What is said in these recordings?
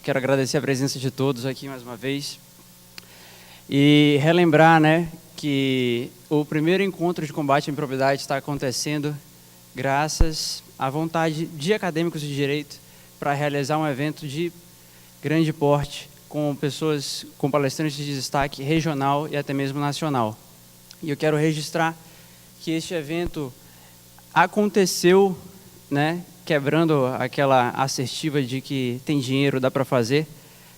Quero agradecer a presença de todos aqui mais uma vez e relembrar, que o primeiro encontro de combate à improbidade está acontecendo graças à vontade de acadêmicos de direito para realizar um evento de grande porte com pessoas, com palestrantes de destaque regional e até mesmo nacional. E eu quero registrar que este evento aconteceu, quebrando aquela assertiva de que tem dinheiro, dá para fazer.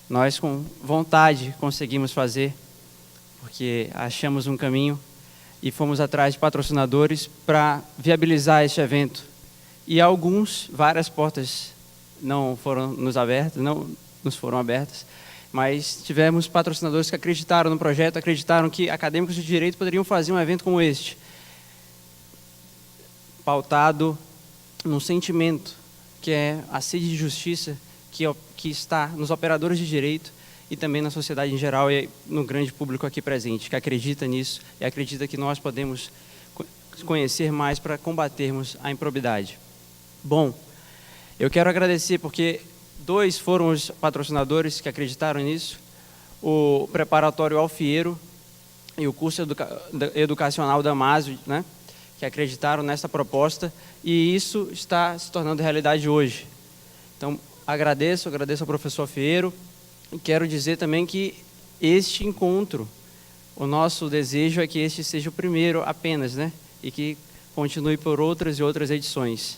Nós, com vontade, conseguimos fazer, porque achamos um caminho e fomos atrás de patrocinadores para viabilizar este evento. E várias portas não foram nos foram abertas, mas tivemos patrocinadores que acreditaram no projeto, acreditaram que acadêmicos de direito poderiam fazer um evento como este, pautado num sentimento que é a sede de justiça que está nos operadores de direito e também na sociedade em geral e no grande público aqui presente, que acredita nisso e acredita que nós podemos conhecer mais para combatermos a improbidade. Bom, eu quero agradecer porque 2 foram os patrocinadores que acreditaram nisso, o preparatório Alfiero e o curso educacional Damásio, que acreditaram nessa proposta, e isso está se tornando realidade hoje. Então, agradeço ao professor Alfiero, e quero dizer também que este encontro, o nosso desejo é que este seja o primeiro apenas, e que continue por outras e outras edições.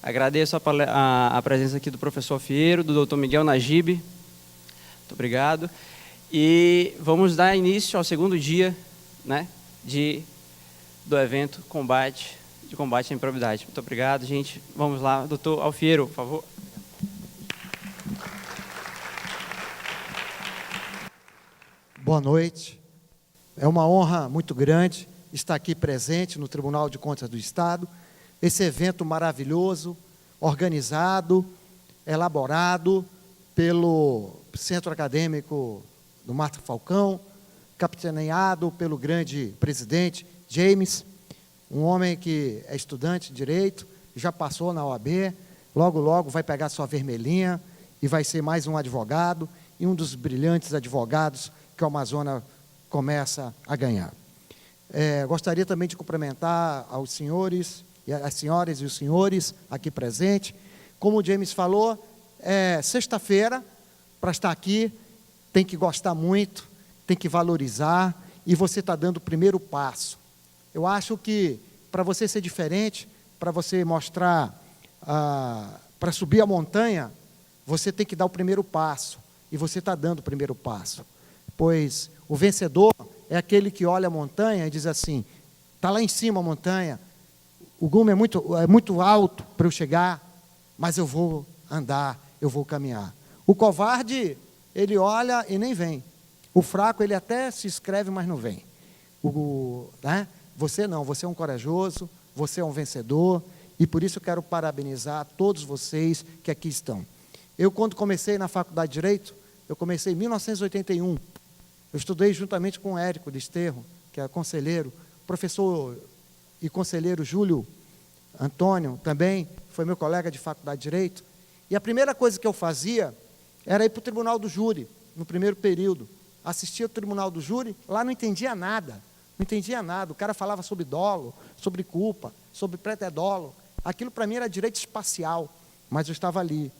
Agradeço a presença aqui do professor Alfiero, do doutor Miguel Najib, muito obrigado, e vamos dar início ao segundo dia, do evento de combate à improbidade. Muito obrigado, gente. Vamos lá, doutor Alfiero, por favor. Boa noite. É uma honra muito grande estar aqui presente no Tribunal de Contas do Estado. Esse evento maravilhoso, organizado, elaborado pelo Centro Acadêmico do Marta Falcão, capitaneado pelo grande presidente James, um homem que é estudante de Direito, já passou na OAB, logo vai pegar sua vermelhinha e vai ser mais um advogado e um dos brilhantes advogados que o Amazonas começa a ganhar. Gostaria também de cumprimentar aos senhores, as senhoras e os senhores aqui presentes. Como o James falou, sexta-feira, para estar aqui, tem que gostar muito, tem que valorizar, e você está dando o primeiro passo. Eu acho que, para você ser diferente, para você mostrar, para subir a montanha, você tem que dar o primeiro passo, e você está dando o primeiro passo. Pois o vencedor é aquele que olha a montanha e diz assim, está lá em cima a montanha, o gume é muito alto para eu chegar, mas eu vou andar, eu vou caminhar. O covarde, ele olha e nem vem. O fraco, ele até se inscreve, mas não vem. Você não, você é um corajoso, você é um vencedor, e por isso eu quero parabenizar todos vocês que aqui estão. Eu, quando comecei na Faculdade de Direito, eu comecei em 1981. Eu estudei juntamente com o Érico Desterro, que é conselheiro, professor e conselheiro Júlio Antônio, também foi meu colega de Faculdade de Direito. E a primeira coisa que eu fazia era ir para o Tribunal do Júri, no primeiro período. Assistia ao Tribunal do Júri, lá não entendia nada. Não entendia nada, o cara falava sobre dolo, sobre culpa, sobre pretedolo. Aquilo para mim era direito espacial, mas eu estava ali.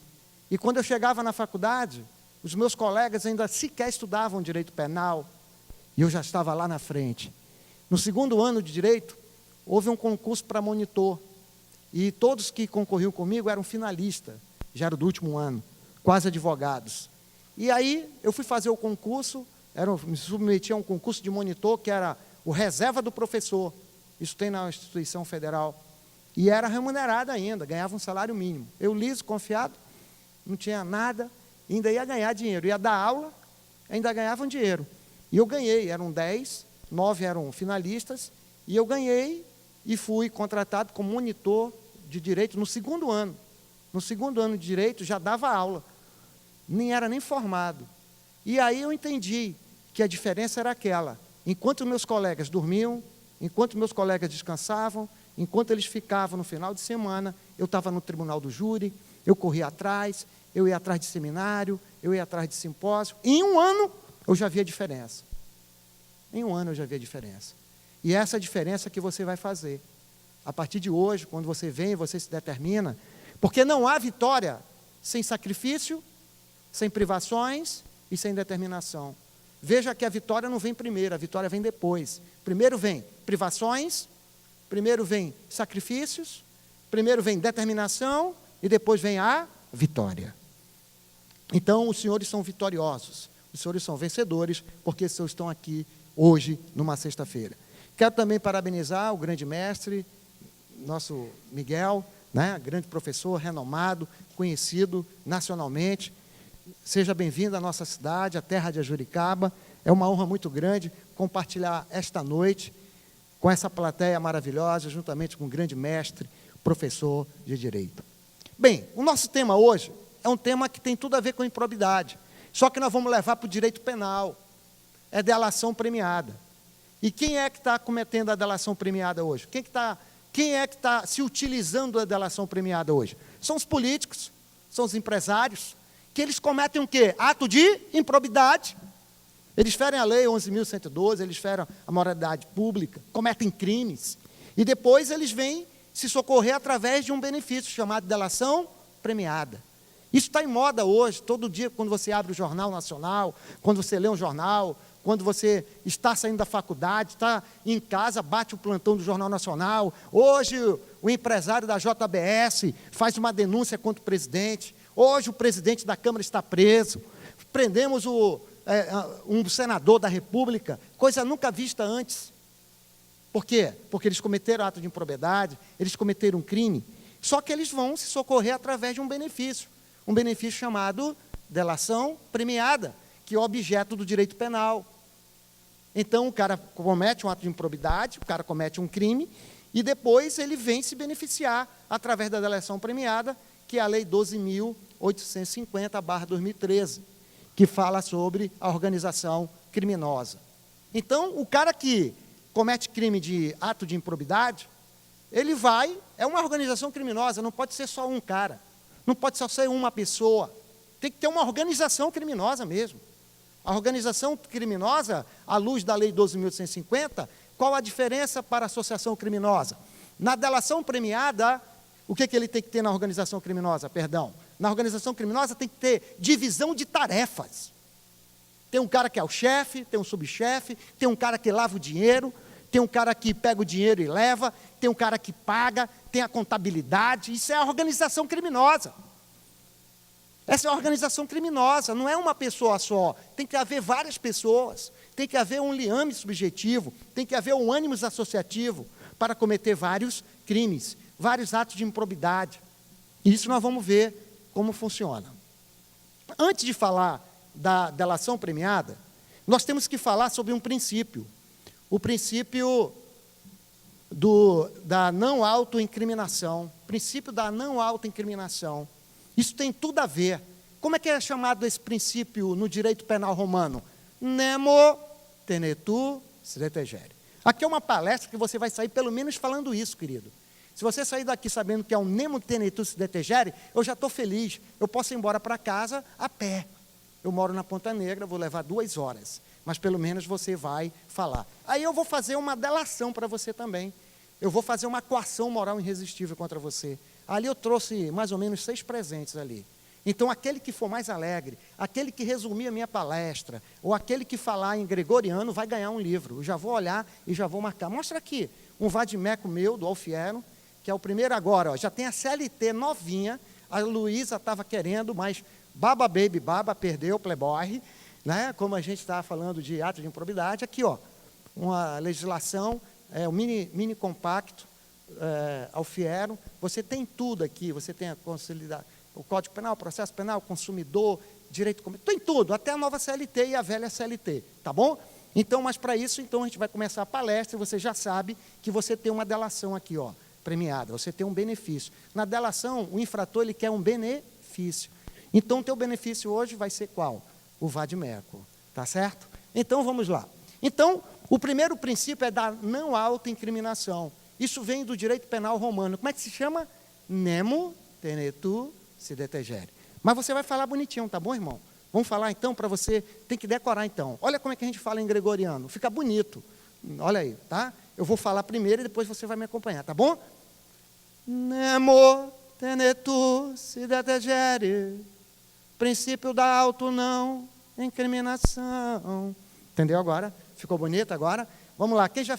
E quando eu chegava na faculdade, os meus colegas ainda sequer estudavam direito penal, e eu já estava lá na frente. No segundo ano de direito, houve um concurso para monitor, e todos que concorriam comigo eram finalistas, já eram do último ano, quase advogados. E aí eu fui fazer o concurso, me submeti a um concurso de monitor, que era o reserva do professor, isso tem na instituição federal, e era remunerado ainda, ganhava um salário mínimo. Eu liso, confiado, não tinha nada, ainda ia ganhar dinheiro, ia dar aula, ainda ganhava um dinheiro. E eu ganhei, eram 10, 9 eram finalistas, e eu ganhei e fui contratado como monitor de direito no segundo ano. No segundo ano de direito já dava aula, nem era nem formado. E aí eu entendi que a diferença era aquela, enquanto meus colegas dormiam, enquanto meus colegas descansavam, enquanto eles ficavam no final de semana, eu estava no Tribunal do Júri, eu corria atrás, eu ia atrás de seminário, eu ia atrás de simpósio. Em um ano, eu já via diferença. Em um ano, eu já via diferença. E essa diferença que você vai fazer. A partir de hoje, quando você vem, você se determina, porque não há vitória sem sacrifício, sem privações e sem determinação. Veja que a vitória não vem primeiro, a vitória vem depois. Primeiro vem privações, primeiro vem sacrifícios, primeiro vem determinação e depois vem a vitória. Então, os senhores são vitoriosos, os senhores são vencedores, porque os senhores estão aqui hoje, numa sexta-feira. Quero também parabenizar o grande mestre, nosso Miguel, né, grande professor, renomado, conhecido nacionalmente. Seja bem-vindo à nossa cidade, à terra de Ajuricaba. É uma honra muito grande compartilhar esta noite com essa plateia maravilhosa, juntamente com o grande mestre, professor de Direito. Bem, o nosso tema hoje é um tema que tem tudo a ver com improbidade, só que nós vamos levar para o direito penal. É delação premiada. E quem é que está cometendo a delação premiada hoje? Quem é que está se utilizando da delação premiada hoje? São os políticos, são os empresários, que eles cometem o quê? Ato de improbidade. Eles ferem a lei 11.112, eles ferem a moralidade pública, cometem crimes. E depois eles vêm se socorrer através de um benefício chamado delação premiada. Isso está em moda hoje, todo dia, quando você abre o Jornal Nacional, quando você lê um jornal, quando você está saindo da faculdade, está em casa, bate o plantão do Jornal Nacional. Hoje, o empresário da JBS faz uma denúncia contra o presidente. Hoje, o presidente da Câmara está preso. Prendemos um senador da República, coisa nunca vista antes. Por quê? Porque eles cometeram ato de improbidade, eles cometeram um crime. Só que eles vão se socorrer através de um benefício chamado delação premiada, que é objeto do direito penal. Então, o cara comete um ato de improbidade, o cara comete um crime, e depois ele vem se beneficiar através da delação premiada, que é a Lei 12.850/2013, que fala sobre a organização criminosa. Então, o cara que comete crime de ato de improbidade, é uma organização criminosa, não pode ser só um cara, não pode só ser uma pessoa, tem que ter uma organização criminosa mesmo. A organização criminosa, à luz da Lei 12.150, qual a diferença para a associação criminosa? Na delação premiada, o que ele tem que ter na organização criminosa? Na organização criminosa tem que ter divisão de tarefas. Tem um cara que é o chefe, tem um subchefe, tem um cara que lava o dinheiro, tem um cara que pega o dinheiro e leva, tem um cara que paga, tem a contabilidade. Isso é a organização criminosa. Essa é a organização criminosa, não é uma pessoa só, tem que haver várias pessoas, tem que haver um liame subjetivo, tem que haver um ânimos associativo para cometer vários crimes, vários atos de improbidade. E isso nós vamos ver como funciona. Antes de falar da delação premiada, nós temos que falar sobre um princípio, o princípio da não autoincriminação, princípio da não autoincriminação. Isso tem tudo a ver. Como é que é chamado esse princípio no direito penal romano? Nemo tenetur se detegere. Aqui é uma palestra que você vai sair pelo menos falando isso, querido. Se você sair daqui sabendo que é um nemo tenetur se detegere, eu já estou feliz. Eu posso ir embora para casa a pé. Eu moro na Ponta Negra, vou levar 2 horas. Mas pelo menos você vai falar. Aí eu vou fazer uma delação para você também. Eu vou fazer uma coação moral irresistível contra você. Ali eu trouxe mais ou menos 6 presentes ali. Então, aquele que for mais alegre, aquele que resumir a minha palestra, ou aquele que falar em gregoriano, vai ganhar um livro. Eu já vou olhar e já vou marcar. Mostra aqui, um vadimeco meu, do Alfiero, que é o primeiro agora. Já tem a CLT novinha, a Luísa estava querendo, mas baba, baby, baba, perdeu, playboy, né? Como a gente está falando de ato de improbidade. Aqui, ó, uma legislação, um mini compacto, Alfiero, você tem tudo aqui, você tem o Código Penal, Processo Penal, Consumidor, Direito Comercial, tem tudo, até a nova CLT e a velha CLT, tá bom? Então, mas para isso, então, a gente vai começar a palestra e você já sabe que você tem uma delação aqui, ó, premiada, você tem um benefício. Na delação, o infrator, ele quer um benefício. Então, o teu benefício hoje vai ser qual? O vadimeco, tá certo? Então, vamos lá. Então, o primeiro princípio é da não autoincriminação. Isso vem do direito penal romano. Como é que se chama? Nemo tenetur se detegere. Mas você vai falar bonitinho, tá bom, irmão? Vamos falar então para você, tem que decorar então. Olha como é que a gente fala em gregoriano, fica bonito. Olha aí, tá? Eu vou falar primeiro e depois você vai me acompanhar, tá bom? Nemo tenetur si detegere, princípio da auto não incriminação. Entendeu agora? Ficou bonito agora? Vamos lá, quem já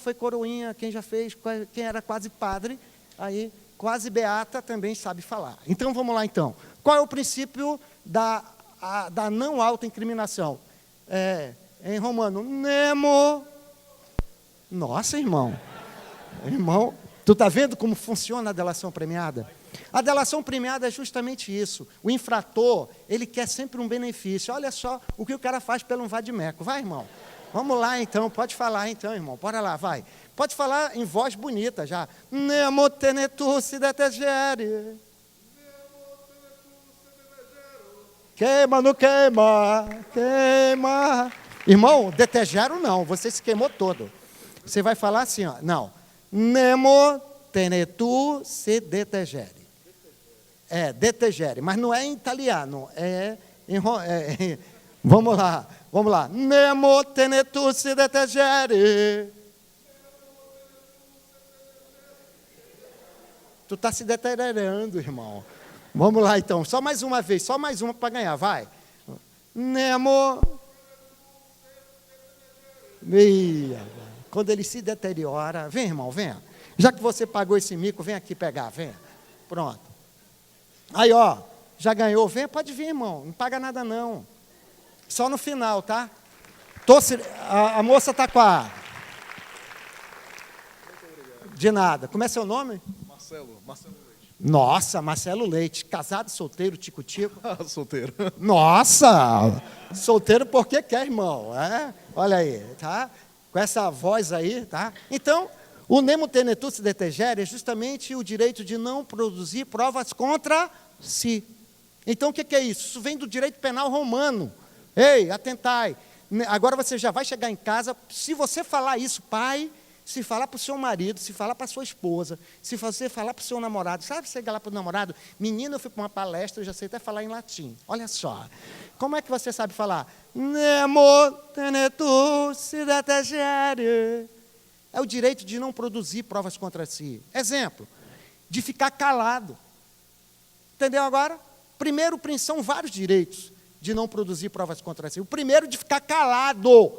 foi coroinha, quem era quase padre, aí quase beata também sabe falar. Então vamos lá então. Qual é o princípio da não autoincriminação? Em romano, nemo. Nossa, irmão. Irmão, tu está vendo como funciona a delação premiada? A delação premiada é justamente isso. O infrator, ele quer sempre um benefício. Olha só o que o cara faz pelo vadimeco. Vai, irmão. Vamos lá, então. Pode falar, então, irmão. Bora lá, vai. Pode falar em voz bonita já. Nemo tenetur si detegere. Queima, não queima. Queima. Irmão, detegero não. Você se queimou todo. Você vai falar assim, ó. Não. Nemo tenetur si detegere. Detegere. Mas não é em italiano. Vamos lá. Nemo tenetur si detegere. Tu está se deteriorando, irmão. Vamos lá, então. Só mais uma vez. Só mais uma para ganhar. Vai. Nemo. Quando ele se deteriora. Vem, irmão, venha. Já que você pagou esse mico, vem aqui pegar. Venha. Pronto. Aí, ó. Já ganhou. Vem, pode vir, irmão. Não paga nada, não. Só no final, tá? A moça está com a... De nada. Como é seu nome? Marcelo Leite. Nossa, Marcelo Leite. Casado, solteiro, tico-tico? Solteiro. Nossa! Solteiro porque quer, irmão. Olha aí, tá? Com essa voz aí, tá? Então, o nemo tenetur si detegere é justamente o direito de não produzir provas contra si. Então, o que é isso? Isso vem do direito penal romano. Ei, atentai. Agora você já vai chegar em casa, se você falar isso, pai, se falar para o seu marido, se falar para a sua esposa, se você falar para o seu namorado, sabe, chegar lá para o namorado, menino, eu fui para uma palestra, eu já sei até falar em latim. Olha só, como é que você sabe falar? Nemo tenetur si detegere. É o direito de não produzir provas contra si. Exemplo, de ficar calado. Entendeu agora? Primeiro, são vários direitos de não produzir provas contra si. O primeiro, de ficar calado.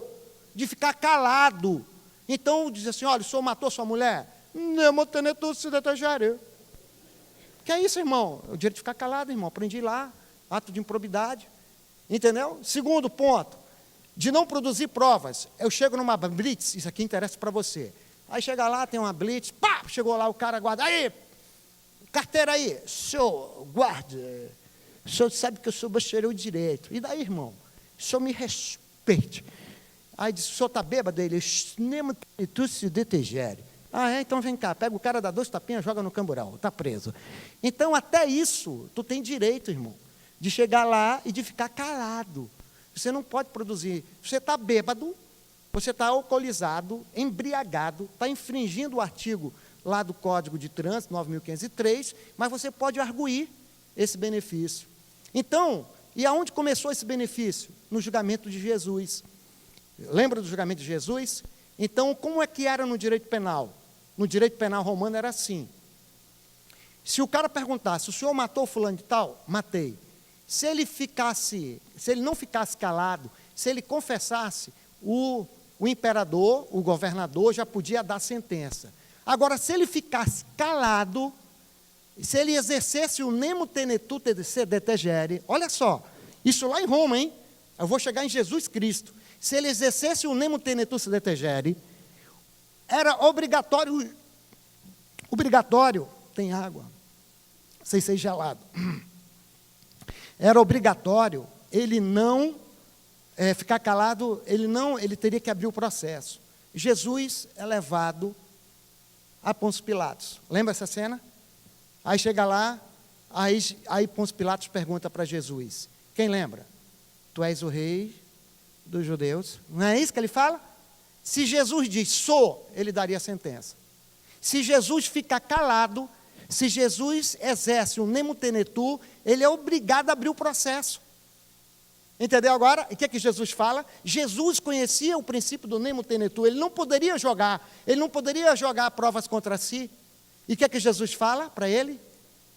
De ficar calado. Então, diz assim, olha, o senhor matou sua mulher? Nemo tenetur si detegere. Que é isso, irmão? O direito de ficar calado, irmão. Aprendi lá. Ato de improbidade. Entendeu? Segundo ponto, de não produzir provas. Eu chego numa blitz, isso aqui interessa para você. Aí chega lá, tem uma blitz, pá, chegou lá o cara, guarda, aí, carteira aí, senhor, guarda, o senhor sabe que eu sou bacharel em direito. E daí, irmão? O senhor me respeite. Aí diz, o senhor está bêbado? Ele, nemo tenetur si detegere. Então vem cá, pega o cara, dá 2 tapinhas, joga no camburão, está preso. Então, até isso, tu tem direito, irmão, de chegar lá e de ficar calado. Você não pode produzir. Você está bêbado, você está alcoolizado, embriagado, está infringindo o artigo lá do Código de Trânsito, 9.503, mas você pode arguir esse benefício. Então, e aonde começou esse benefício? No julgamento de Jesus. Lembra do julgamento de Jesus? Então, como é que era no direito penal? No direito penal romano era assim. Se o cara perguntasse, o senhor matou fulano de tal? Matei. Se ele não ficasse calado, se ele confessasse, o imperador, o governador, já podia dar sentença. Agora, se ele ficasse calado, se ele exercesse o nemo tenetur si detegere, olha só, isso lá em Roma, hein? Eu vou chegar em Jesus Cristo. Se ele exercesse o nemo tenetur si detegere, era obrigatório, tem água, sem ser gelado. Era obrigatório ele não ficar calado, ele teria que abrir o processo. Jesus é levado a Pôncio Pilatos. Lembra essa cena? Aí chega lá, aí Pôncio Pilatos pergunta para Jesus. Quem lembra? Tu és o rei dos judeus. Não é isso que ele fala? Se Jesus diz, sou, ele daria a sentença. Se Jesus fica calado, se Jesus exerce o nemo tenetur, ele é obrigado a abrir o processo. Entendeu agora? E o que é que Jesus fala? Jesus conhecia o princípio do nemo tenetu. Ele não poderia jogar provas contra si. E o que é que Jesus fala para ele?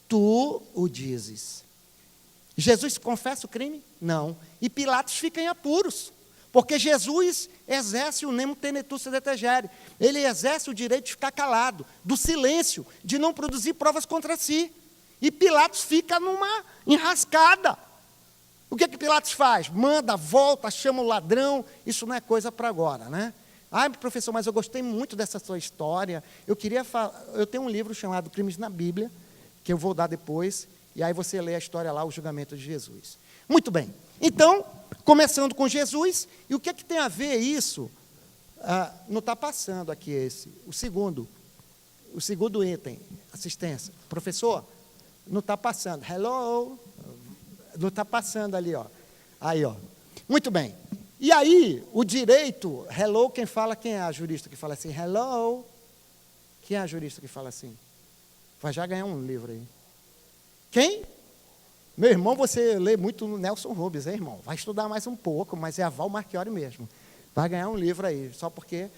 Tu o dizes. Jesus confessa o crime? Não. E Pilatos fica em apuros. Porque Jesus exerce o nemo tenetu sedetegere. Ele exerce o direito de ficar calado, do silêncio, de não produzir provas contra si. E Pilatos fica numa enrascada. O que Pilatos faz? Manda, volta, chama o ladrão. Isso não é coisa para agora, né? Ah, professor, mas eu gostei muito dessa sua história. Eu tenho um livro chamado Crimes na Bíblia, que eu vou dar depois, e aí você lê a história lá, o julgamento de Jesus. Muito bem. Então, começando com Jesus, e o que tem a ver isso? Não está passando aqui o segundo item, assistência. Professor, não está passando. Hello? Não está passando ali, ó. Aí, ó. Muito bem. E aí, o direito, hello, quem é a jurista que fala assim? Hello? Quem é a jurista que fala assim? Vai já ganhar um livro aí. Quem? Meu irmão, você lê muito Nelson Rubens, hein, irmão? Vai estudar mais um pouco, mas é a Val Marchiori mesmo. Vai ganhar um livro aí, só porque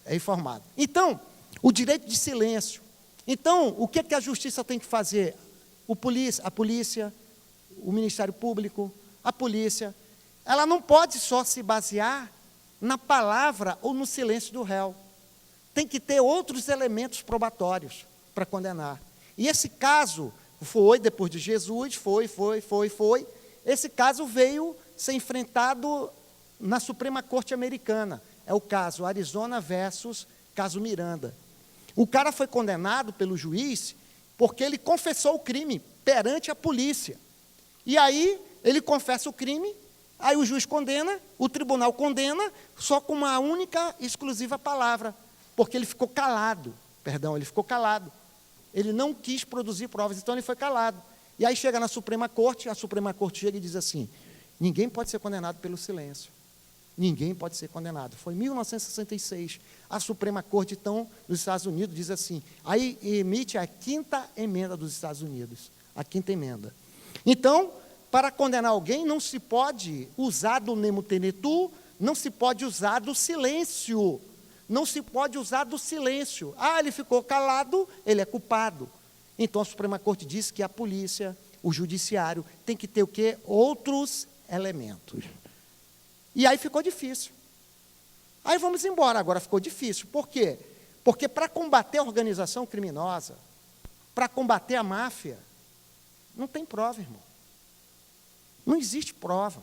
é informado. Então, o direito de silêncio. Então, o que a justiça tem que fazer? A polícia, o Ministério Público, a polícia, ela não pode só se basear na palavra ou no silêncio do réu. Tem que ter outros elementos probatórios para condenar. E esse caso foi, depois de Jesus, foi. Esse caso veio ser enfrentado na Suprema Corte Americana. É o caso Arizona versus caso Miranda. O cara foi condenado pelo juiz porque ele confessou o crime perante a polícia. E aí, ele confessa o crime, aí o juiz condena, o tribunal condena, só com uma única, exclusiva palavra, porque ele ficou calado. Ele não quis produzir provas, então ele foi calado. E aí chega na Suprema Corte, a Suprema Corte chega e diz assim, ninguém pode ser condenado pelo silêncio. Ninguém pode ser condenado. Foi em 1966. A Suprema Corte, então, dos Estados Unidos, diz assim, aí emite a 5ª emenda dos Estados Unidos, a 5ª emenda. Então, para condenar alguém, não se pode usar do nemo tenetu, não se pode usar do silêncio. Ah, ele ficou calado, ele é culpado. Então, a Suprema Corte diz que a polícia, o judiciário, tem que ter o quê? Outros elementos. E aí ficou difícil. Aí vamos embora, agora ficou difícil. Por quê? Porque para combater a organização criminosa, para combater a máfia, não tem prova, irmão. Não existe prova.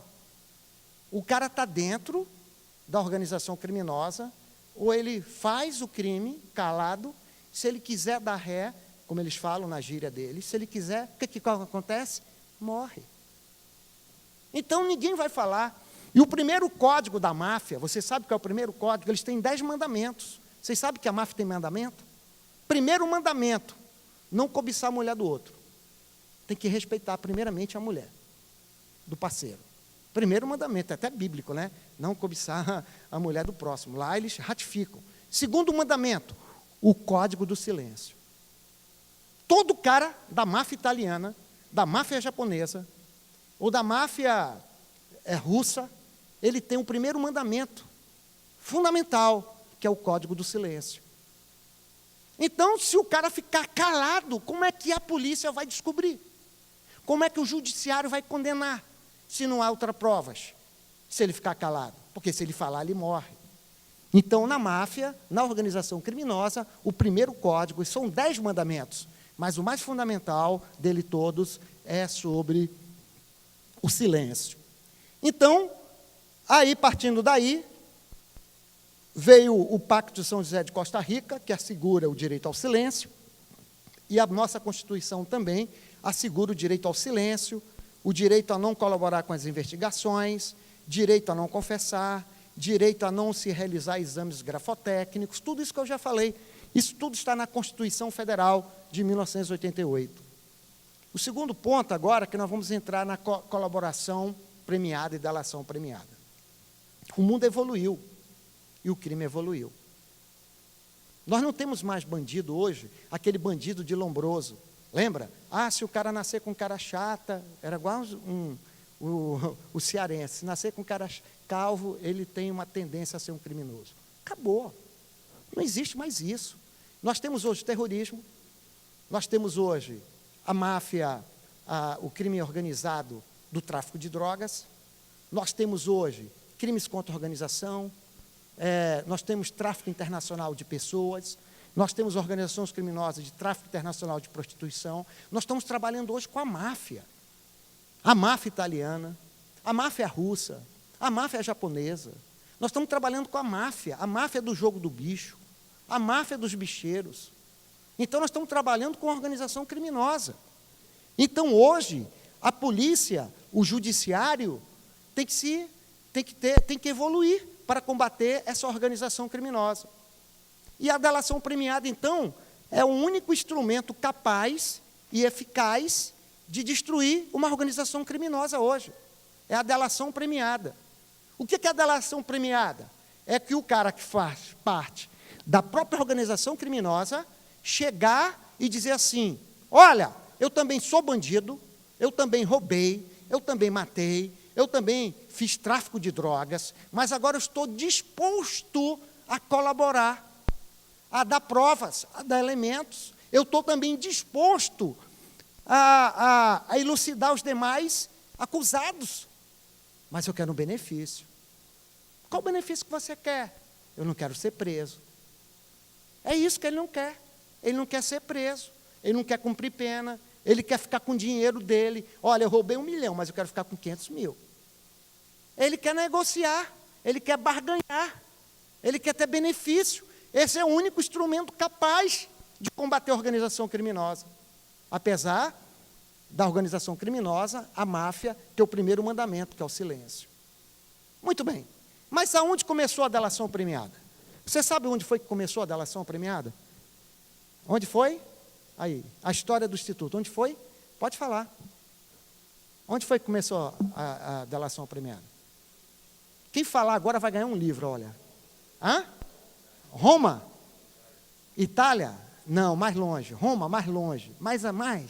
O cara está dentro da organização criminosa, ou ele faz o crime calado, se ele quiser dar ré, como eles falam na gíria deles, se ele quiser, o que acontece? Morre. Então ninguém vai falar. E o primeiro código da máfia, você sabe qual é o primeiro código? Eles têm 10 mandamentos. Vocês sabem que a máfia tem mandamento? Primeiro mandamento, não cobiçar a mulher do outro. Tem que respeitar primeiramente a mulher do parceiro. Primeiro mandamento, é até bíblico, né? Não cobiçar a mulher do próximo. Lá eles ratificam. Segundo mandamento, o código do silêncio. Todo cara da máfia italiana, da máfia japonesa, ou da máfia russa, ele tem o primeiro mandamento fundamental, que é o código do silêncio. Então, se o cara ficar calado, como é que a polícia vai descobrir? Como é que o judiciário vai condenar, se não há outras provas? Se ele ficar calado, porque se ele falar, ele morre. Então, na máfia, na organização criminosa, o primeiro código, são 10 mandamentos, mas o mais fundamental dele todos é sobre o silêncio. Então, aí, partindo daí, veio o Pacto de São José de Costa Rica, que assegura o direito ao silêncio, e a nossa Constituição também assegura o direito ao silêncio, o direito a não colaborar com as investigações, direito a não confessar, direito a não se realizar exames grafotécnicos, tudo isso que eu já falei. Isso tudo está na Constituição Federal de 1988. O segundo ponto agora, que nós vamos entrar na colaboração premiada e delação premiada. O mundo evoluiu e o crime evoluiu. Nós não temos mais bandido hoje, aquele bandido de Lombroso. Lembra? Ah, se o cara nascer com cara chata, era igual o cearense. Se nascer com cara calvo, ele tem uma tendência a ser um criminoso. Acabou. Não existe mais isso. Nós temos hoje terrorismo, nós temos hoje a máfia, o crime organizado do tráfico de drogas, nós temos hoje crimes contra a organização, nós temos tráfico internacional de pessoas, nós temos organizações criminosas de tráfico internacional de prostituição. Nós estamos trabalhando hoje com a máfia italiana, a máfia russa, a máfia japonesa. Nós estamos trabalhando com a máfia do jogo do bicho, a máfia dos bicheiros. Então, nós estamos trabalhando com a organização criminosa. Então, hoje, a polícia, o judiciário, tem que evoluir para combater essa organização criminosa. E a delação premiada, então, é o único instrumento capaz e eficaz de destruir uma organização criminosa hoje. É a delação premiada. O que é a delação premiada? É que o cara que faz parte da própria organização criminosa chegar e dizer assim: olha, eu também sou bandido, eu também roubei, eu também matei, eu também fiz tráfico de drogas, mas agora eu estou disposto a colaborar, a dar provas, a dar elementos. Eu estou também disposto a elucidar os demais acusados, mas eu quero um benefício. Qual o benefício que você quer? Eu não quero ser preso. É isso que ele não quer. Ele não quer ser preso, ele não quer cumprir pena, ele quer ficar com o dinheiro dele. Olha, eu roubei 1 milhão, mas eu quero ficar com 500 mil. Ele quer negociar, ele quer barganhar, ele quer ter benefício. Esse é o único instrumento capaz de combater a organização criminosa. Apesar da organização criminosa, a máfia, ter o primeiro mandamento, que é o silêncio. Muito bem. Mas aonde começou a delação premiada? Você sabe onde foi que começou a delação premiada? Onde foi? Aí, a história do Instituto. Onde foi? Pode falar. Onde foi que começou a delação premiada? Quem falar agora vai ganhar um livro, olha. Hã? Roma? Itália? Não, mais longe. Roma, mais longe. Mais a mais.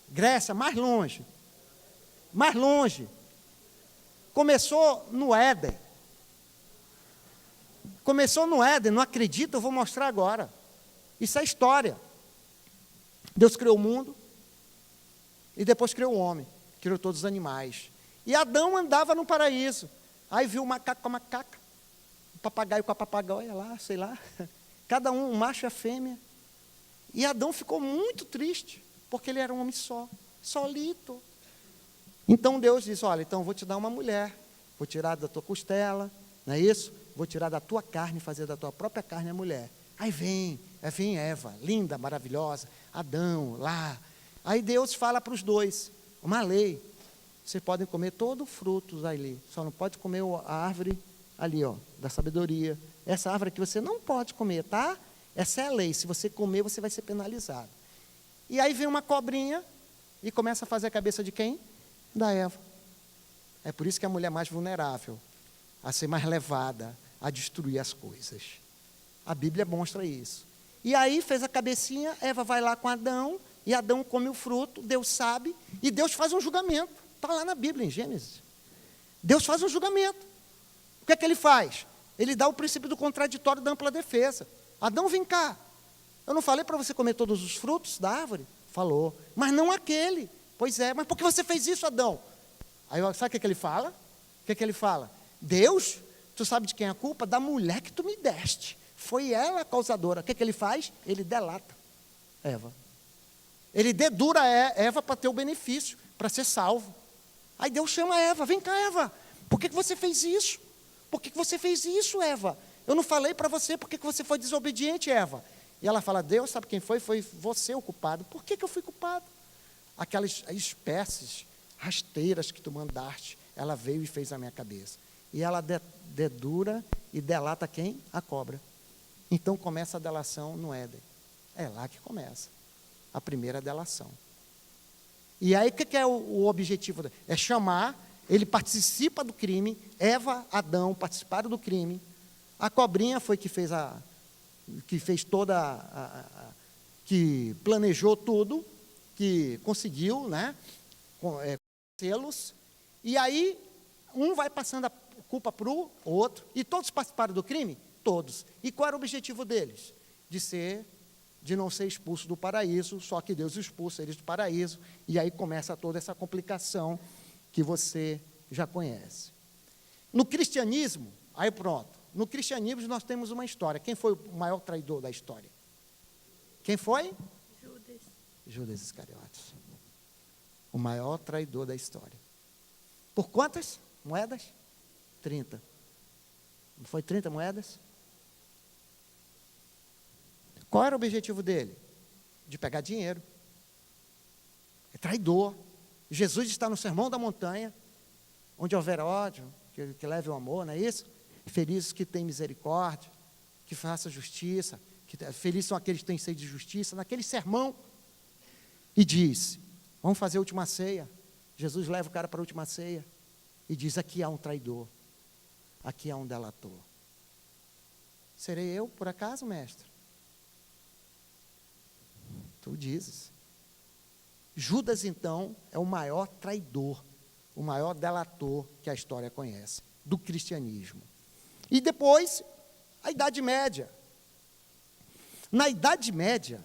Grécia, mais longe. Mais longe. Começou no Éden. Começou no Éden, não acredito, eu vou mostrar agora. Isso é história. Deus criou o mundo e depois criou o homem, criou todos os animais. E Adão andava no paraíso. Aí viu o macaco com a macaca, o papagaio com a papagaia lá, sei lá. Cada um macho e a fêmea. E Adão ficou muito triste, porque ele era um homem só, solito. Então Deus disse: olha, então eu vou te dar uma mulher, vou tirar da tua costela, não é isso? Vou tirar da tua carne e fazer da tua própria carne a mulher. Aí vem Eva, linda, maravilhosa, Adão, lá. Aí Deus fala para os dois, uma lei: vocês podem comer todo o fruto ali, só não pode comer a árvore ali, ó, da sabedoria. Essa árvore aqui você não pode comer, tá? Essa é a lei, se você comer, você vai ser penalizado. E aí vem uma cobrinha e começa a fazer a cabeça de quem? Da Eva. É por isso que é a mulher mais vulnerável, a ser mais levada a destruir as coisas. A Bíblia mostra isso. E aí fez a cabecinha, Eva vai lá com Adão, e Adão come o fruto, Deus sabe, e Deus faz um julgamento. Está lá na Bíblia, em Gênesis. Deus faz um julgamento. O que é que ele faz? Ele dá o princípio do contraditório da ampla defesa. Adão, vem cá. Eu não falei para você comer todos os frutos da árvore? Falou. Mas não aquele. Pois é, mas por que você fez isso, Adão? Aí, sabe o que ele fala? O que ele fala? Deus, tu sabe de quem é a culpa? Da mulher que tu me deste. Foi ela a causadora. O que ele faz? Ele delata Eva. Ele dedura Eva para ter o benefício, para ser salvo. Aí Deus chama Eva: vem cá, Eva, por que você fez isso? Por que você fez isso, Eva? Eu não falei para você, por que você foi desobediente, Eva? E ela fala: Deus, sabe quem foi? Foi você o culpado. Por que eu fui culpado? Aquelas espécies rasteiras que tu mandaste, ela veio e fez a minha cabeça. E ela dedura e delata quem? A cobra. Então começa a delação no Éden. É lá que começa a primeira delação. E aí o que é o objetivo? É chamar, ele participa do crime, Eva, Adão participaram do crime, a cobrinha foi que fez que planejou tudo, que conseguiu, né, selos, E aí, um vai passando a culpa para o outro. E todos participaram do crime? Todos. E qual era o objetivo deles? De não ser expulso do paraíso, só que Deus expulsa eles do paraíso. E aí começa toda essa complicação que você já conhece. No cristianismo, aí pronto. No cristianismo nós temos uma história. Quem foi o maior traidor da história? Quem foi? Judas. Judas Iscariotes. O maior traidor da história. Por quantas moedas? 30. Não foi 30 moedas? Qual era o objetivo dele? De pegar dinheiro. É traidor. Jesus está no Sermão da Montanha, onde houver ódio, que leve o amor, não é isso? Felizes que têm misericórdia, que façam justiça, felizes são aqueles que têm sede de justiça. Naquele sermão, e diz, vamos fazer a última ceia. Jesus leva o cara para a última ceia e diz, aqui há um traidor, aqui há um delator. Serei eu, por acaso, mestre? Tu dizes. Judas, então, é o maior traidor, o maior delator que a história conhece, do cristianismo. E depois, a Idade Média. Na Idade Média,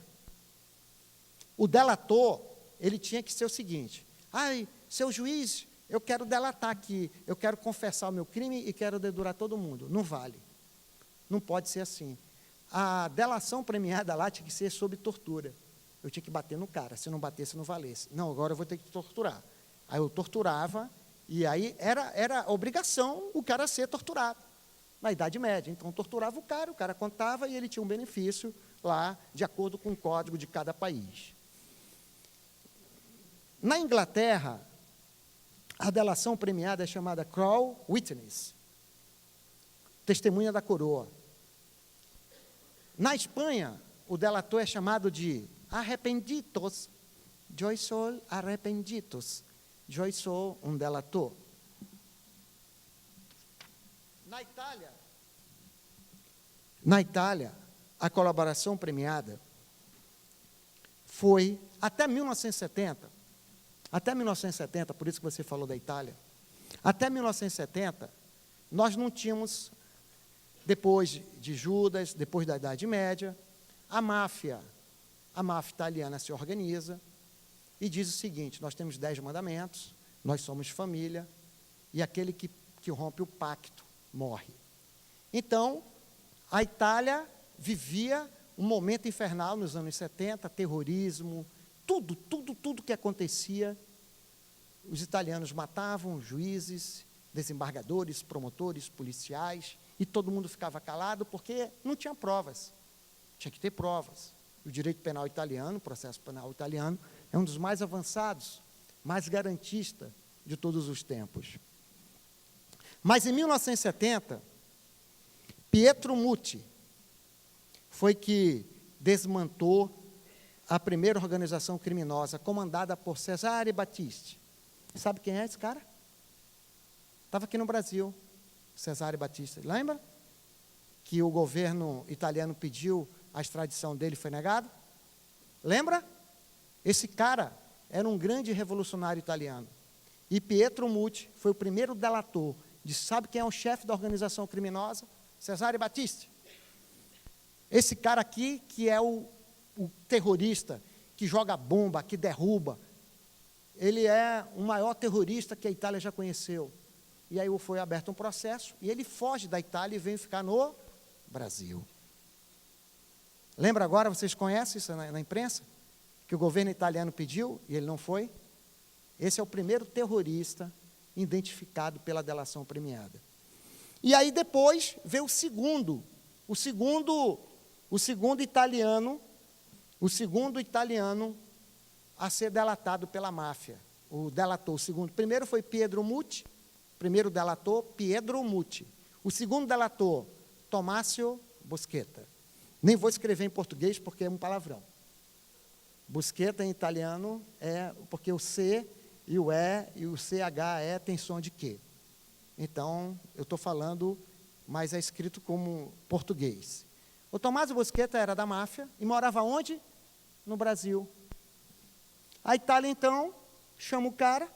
o delator, ele tinha que ser o seguinte, seu juiz, eu quero delatar aqui, eu quero confessar o meu crime e quero dedurar todo mundo. Não vale. Não pode ser assim. A delação premiada lá tinha que ser sob tortura. Eu tinha que bater no cara, se não batesse, não valesse. Não, agora eu vou ter que torturar. Aí eu torturava, e aí era obrigação o cara ser torturado, na Idade Média. Então, torturava o cara contava e ele tinha um benefício lá, de acordo com o código de cada país. Na Inglaterra, a delação premiada é chamada Crown Witness, testemunha da coroa. Na Espanha, o delator é chamado de arrependidos. Eu sou arrependidos. Eu sou um delator. Na Itália, a colaboração premiada foi até 1970. Até 1970, por isso que você falou da Itália. Até 1970, nós não tínhamos, depois de Judas, depois da Idade Média, a máfia italiana se organiza e diz o seguinte, nós temos 10 mandamentos, nós somos família, e aquele que rompe o pacto morre. Então, a Itália vivia um momento infernal nos anos 70, terrorismo, tudo que acontecia, os italianos matavam juízes, desembargadores, promotores, policiais, e todo mundo ficava calado porque não tinha provas. Tinha que ter provas. O direito penal italiano, o processo penal italiano, é um dos mais avançados, mais garantista de todos os tempos. Mas em 1970, Pietro Muti foi que desmontou a primeira organização criminosa, comandada por Cesare Battisti. Sabe quem é esse cara? Estava aqui no Brasil, Cesare Battisti. Lembra? Que o governo italiano pediu a extradição dele, foi negado? Lembra? Esse cara era um grande revolucionário italiano. E Pietro Muti foi o primeiro delator. Sabe quem é o chefe da organização criminosa? Cesare Battisti. Esse cara aqui, que é o terrorista, que joga bomba, que derruba, ele é o maior terrorista que a Itália já conheceu. E aí foi aberto um processo, e ele foge da Itália e vem ficar no Brasil. Lembra agora, vocês conhecem isso na imprensa? Que o governo italiano pediu, e ele não foi? Esse é o primeiro terrorista identificado pela delação premiada. E aí depois veio o segundo italiano a ser delatado pela máfia. O delator, o segundo. Primeiro foi Pietro Muti, primeiro delator, Pietro Muti. O segundo delator, Tommaso Buscetta. Nem vou escrever em português porque é um palavrão. Buscetta em italiano é porque o C e o E e o CHE tem som de Q. Então, eu estou falando, mas é escrito como português. O Tommaso Buscetta era da máfia e morava onde? No Brasil. A Itália, então, chama o cara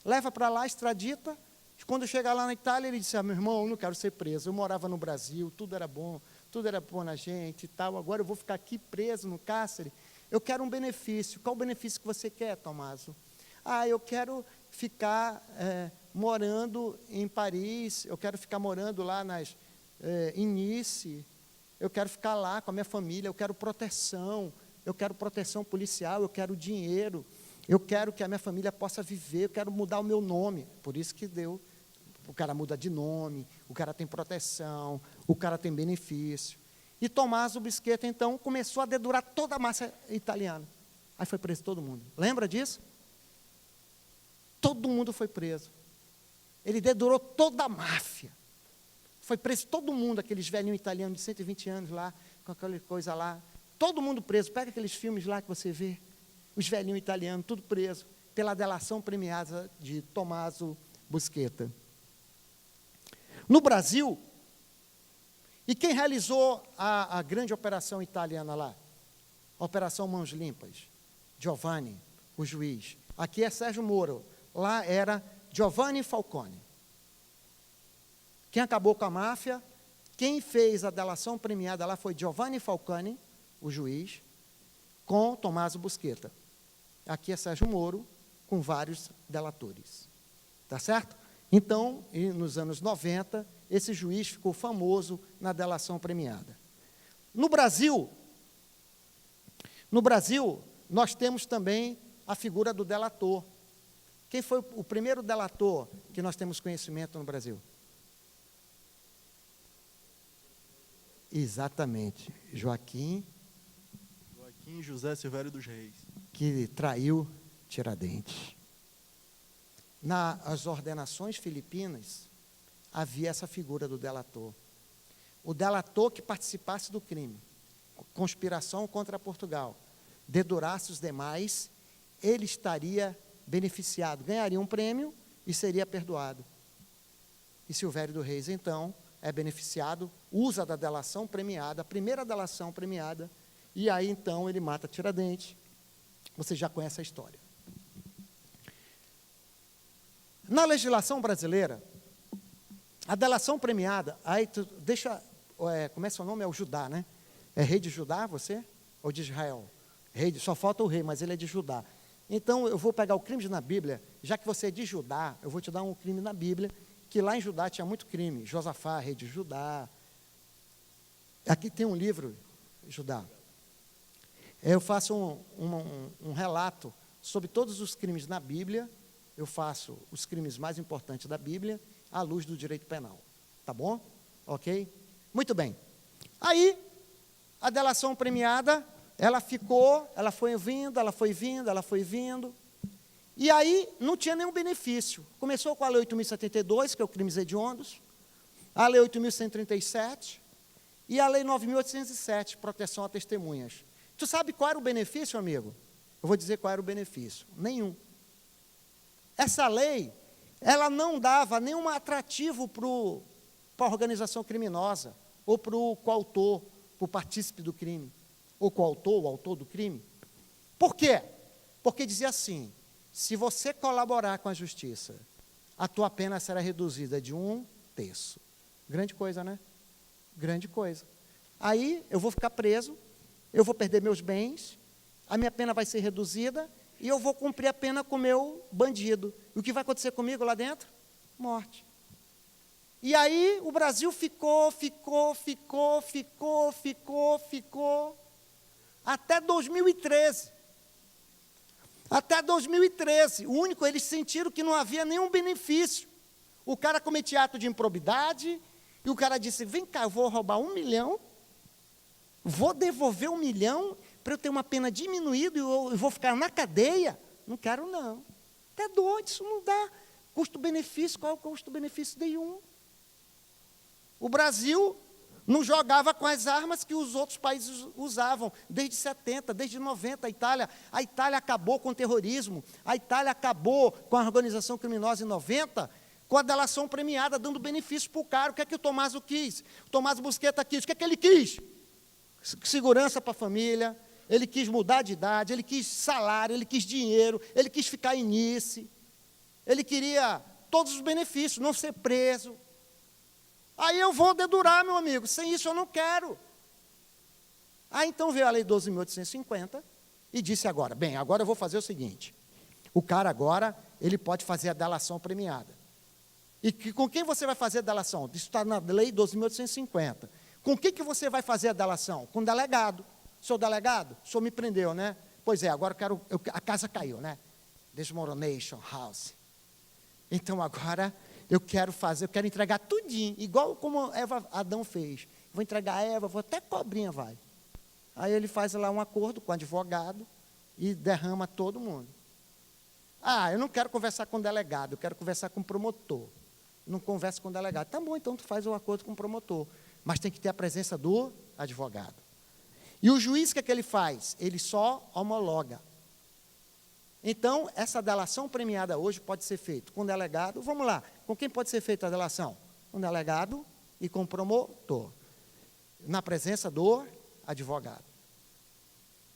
leva para lá, extradita. Quando chegar lá na Itália, ele disse, meu irmão, eu não quero ser preso, eu morava no Brasil, tudo era bom na gente e tal, agora eu vou ficar aqui preso no cárcere, eu quero um benefício. Qual o benefício que você quer, Tomaso? Eu quero ficar morando em Paris, eu quero ficar morando lá em Nice, eu quero ficar lá com a minha família, eu quero proteção policial, eu quero dinheiro, eu quero que a minha família possa viver, eu quero mudar o meu nome. Por isso que o cara muda de nome, o cara tem proteção, o cara tem benefício. E Tommaso Busqueta, então, começou a dedurar toda a massa italiana. Aí foi preso todo mundo. Lembra disso? Todo mundo foi preso. Ele dedurou toda a máfia. Foi preso todo mundo, aqueles velhinhos italianos de 120 anos lá, com aquela coisa lá. Todo mundo preso. Pega aqueles filmes lá que você vê. Os velhinhos italianos, tudo preso, pela delação premiada de Tommaso Busqueta. No Brasil, e quem realizou a grande operação italiana lá? A Operação Mãos Limpas. Giovanni, o juiz. Aqui é Sérgio Moro. Lá era Giovanni Falcone. Quem acabou com a máfia, quem fez a delação premiada lá foi Giovanni Falcone, o juiz, com Tommaso Busqueta. Aqui é Sérgio Moro, com vários delatores. Tá certo? Então, nos anos 90, esse juiz ficou famoso na delação premiada. No Brasil, nós temos também a figura do delator. Quem foi o primeiro delator que nós temos conhecimento no Brasil? Exatamente, Joaquim José Silvério dos Reis. Que traiu Tiradentes. Nas ordenações filipinas, havia essa figura do delator. O delator que participasse do crime, conspiração contra Portugal, dedurasse os demais, ele estaria beneficiado, ganharia um prêmio e seria perdoado. E Silvério dos Reis, então, é beneficiado, usa da delação premiada, a primeira delação premiada, e aí, então, ele mata Tiradentes. Você já conhece a história. Na legislação brasileira, a delação premiada, aí como é seu nome? É o Judá, né? É rei de Judá, você? Ou de Israel? Só falta o rei, mas ele é de Judá. Então, eu vou pegar o crime na Bíblia, já que você é de Judá, eu vou te dar um crime na Bíblia, que lá em Judá tinha muito crime. Josafá, rei de Judá. Aqui tem um livro, Judá. Eu faço um relato sobre todos os crimes na Bíblia. Eu faço os crimes mais importantes da Bíblia à luz do direito penal. Tá bom? Ok? Muito bem. Aí, a delação premiada, ela foi vindo. E aí, não tinha nenhum benefício. Começou com a Lei 8.072, que é o crimes hediondos, a Lei 8.137 e a Lei 9.807, proteção a testemunhas. Tu sabe qual era o benefício, amigo? Eu vou dizer qual era o benefício. Nenhum. Essa lei, ela não dava nenhum atrativo para a organização criminosa, ou para o coautor, para o partícipe do crime, ou coautor, o autor do crime. Por quê? Porque dizia assim, se você colaborar com a justiça, a tua pena será reduzida de 1/3. Grande coisa, né? Grande coisa. Aí, eu vou ficar preso, eu vou perder meus bens, a minha pena vai ser reduzida e eu vou cumprir a pena com o meu bandido. E o que vai acontecer comigo lá dentro? Morte. E aí o Brasil ficou, até 2013. Até 2013. Eles sentiram que não havia nenhum benefício. O cara cometia ato de improbidade e o cara disse, vem cá, eu vou roubar 1 milhão, vou devolver 1 milhão para eu ter uma pena diminuída e eu vou ficar na cadeia? Não quero, não. Até doido, isso não dá custo-benefício. Qual é o custo-benefício? Nenhum. O Brasil não jogava com as armas que os outros países usavam, desde 70, desde 90, a Itália acabou com o terrorismo, a Itália acabou com a organização criminosa em 90, com a delação premiada, dando benefício para o cara. O que é que o Tommaso quis? O Tommaso Busqueta quis. O que é que ele quis? Segurança para a família, ele quis mudar de idade, ele quis salário, ele quis dinheiro, ele quis ficar em Nice. Ele queria todos os benefícios, não ser preso. Aí eu vou dedurar, meu amigo, sem isso eu não quero. Aí então veio a lei 12.850 e disse agora, bem, agora eu vou fazer o seguinte, o cara agora, ele pode fazer a delação premiada. E com quem você vai fazer a delação? Isso está na lei 12.850. Com quem que você vai fazer a delação? Com o delegado. Seu delegado, o senhor me prendeu, né? Pois é, agora a casa caiu, né? Desmoronation House. Então agora eu quero entregar tudinho, igual como Adão fez. Vou entregar a Eva, até cobrinha vai. Aí ele faz lá um acordo com o advogado e derrama todo mundo. Ah, eu não quero conversar com o delegado, eu quero conversar com o promotor. Não conversa com o delegado. Tá bom, então tu faz o acordo com o promotor. Mas tem que ter a presença do advogado. E o juiz, o que é que ele faz? Ele só homologa. Então, essa delação premiada hoje pode ser feita com o delegado. Vamos lá, com quem pode ser feita a delação? Com o delegado e com o promotor. Na presença do advogado.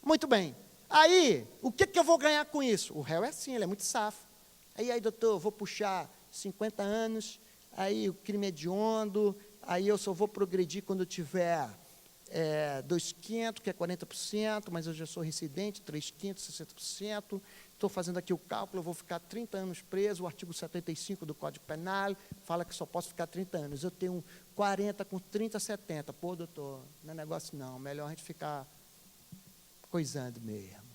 Muito bem. Aí, o que eu vou ganhar com isso? O réu é assim, ele é muito safo. Aí, doutor, eu vou puxar 50 anos, aí o crime é hediondo, aí eu só vou progredir quando eu tiver 2.500, que é 40%, mas eu já sou reincidente, 3.500, 60%. Estou fazendo aqui o cálculo, eu vou ficar 30 anos preso, o artigo 75 do Código Penal fala que só posso ficar 30 anos. Eu tenho 40 com 30, 70. Pô, doutor, não é negócio não, melhor a gente ficar coisando mesmo.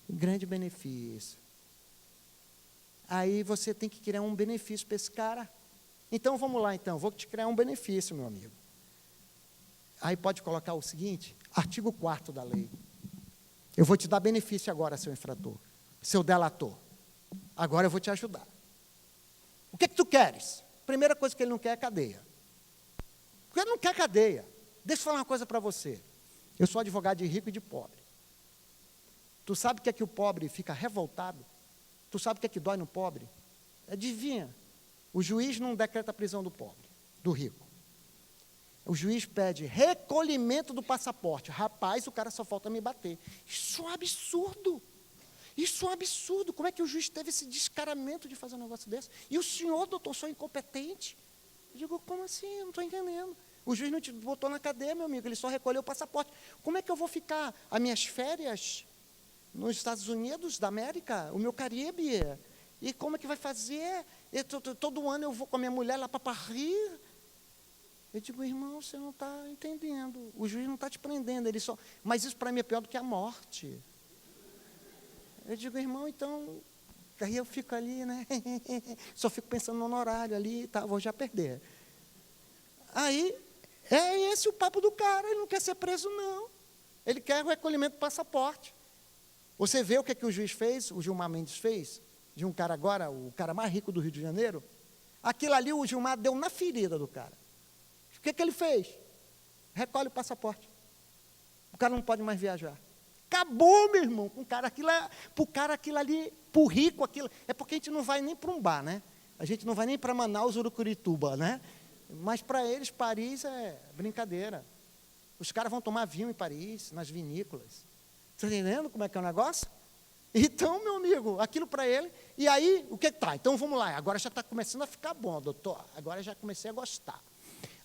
Um grande benefício. Aí você tem que criar um benefício para esse cara. Então, vamos lá, então, vou te criar um benefício, meu amigo. Aí pode colocar o seguinte, artigo 4º da lei. Eu vou te dar benefício agora, seu infrator, seu delator. Agora eu vou te ajudar. O que tu queres? Primeira coisa que ele não quer é cadeia. Porque ele não quer cadeia. Deixa eu falar uma coisa para você. Eu sou advogado de rico e de pobre. Tu sabe o que é que o pobre fica revoltado? Tu sabe o que é que dói no pobre? Adivinha? O juiz não decreta a prisão do pobre, do rico. O juiz pede recolhimento do passaporte. Rapaz, o cara só falta me bater. Isso é um absurdo. Isso é um absurdo. Como é que o juiz teve esse descaramento de fazer um negócio desse? E o senhor, doutor, sou incompetente? Eu digo, como assim? Eu não estou entendendo. O juiz não te botou na cadeia, meu amigo, ele só recolheu o passaporte. Como é que eu vou ficar as minhas férias nos Estados Unidos da América, o meu Caribe? E como é que vai fazer? Todo ano eu vou com a minha mulher lá para Paris. Eu digo, irmão, você não está entendendo. O juiz não está te prendendo, ele só. Mas isso para mim é pior do que a morte. Eu digo, irmão, então. Aí eu fico ali, né? Só fico pensando no honorário ali, tá, vou já perder. Aí, é esse o papo do cara, ele não quer ser preso, não. Ele quer o recolhimento do passaporte. Você vê o que o juiz fez, o Gilmar Mendes fez, de um cara agora, o cara mais rico do Rio de Janeiro. Aquilo ali o Gilmar deu na ferida do cara. O que ele fez? Recolhe o passaporte. O cara não pode mais viajar. Acabou, meu irmão, com o cara, para o cara aquilo ali, para o rico aquilo. É porque a gente não vai nem para um bar, né? A gente não vai nem para Manaus, Urucurituba, né? Mas para eles, Paris é brincadeira. Os caras vão tomar vinho em Paris, nas vinícolas. Está entendendo como é que é o negócio? Então, meu amigo, aquilo para ele. E aí, o que está? Então, vamos lá. Agora já está começando a ficar bom, doutor. Agora já comecei a gostar.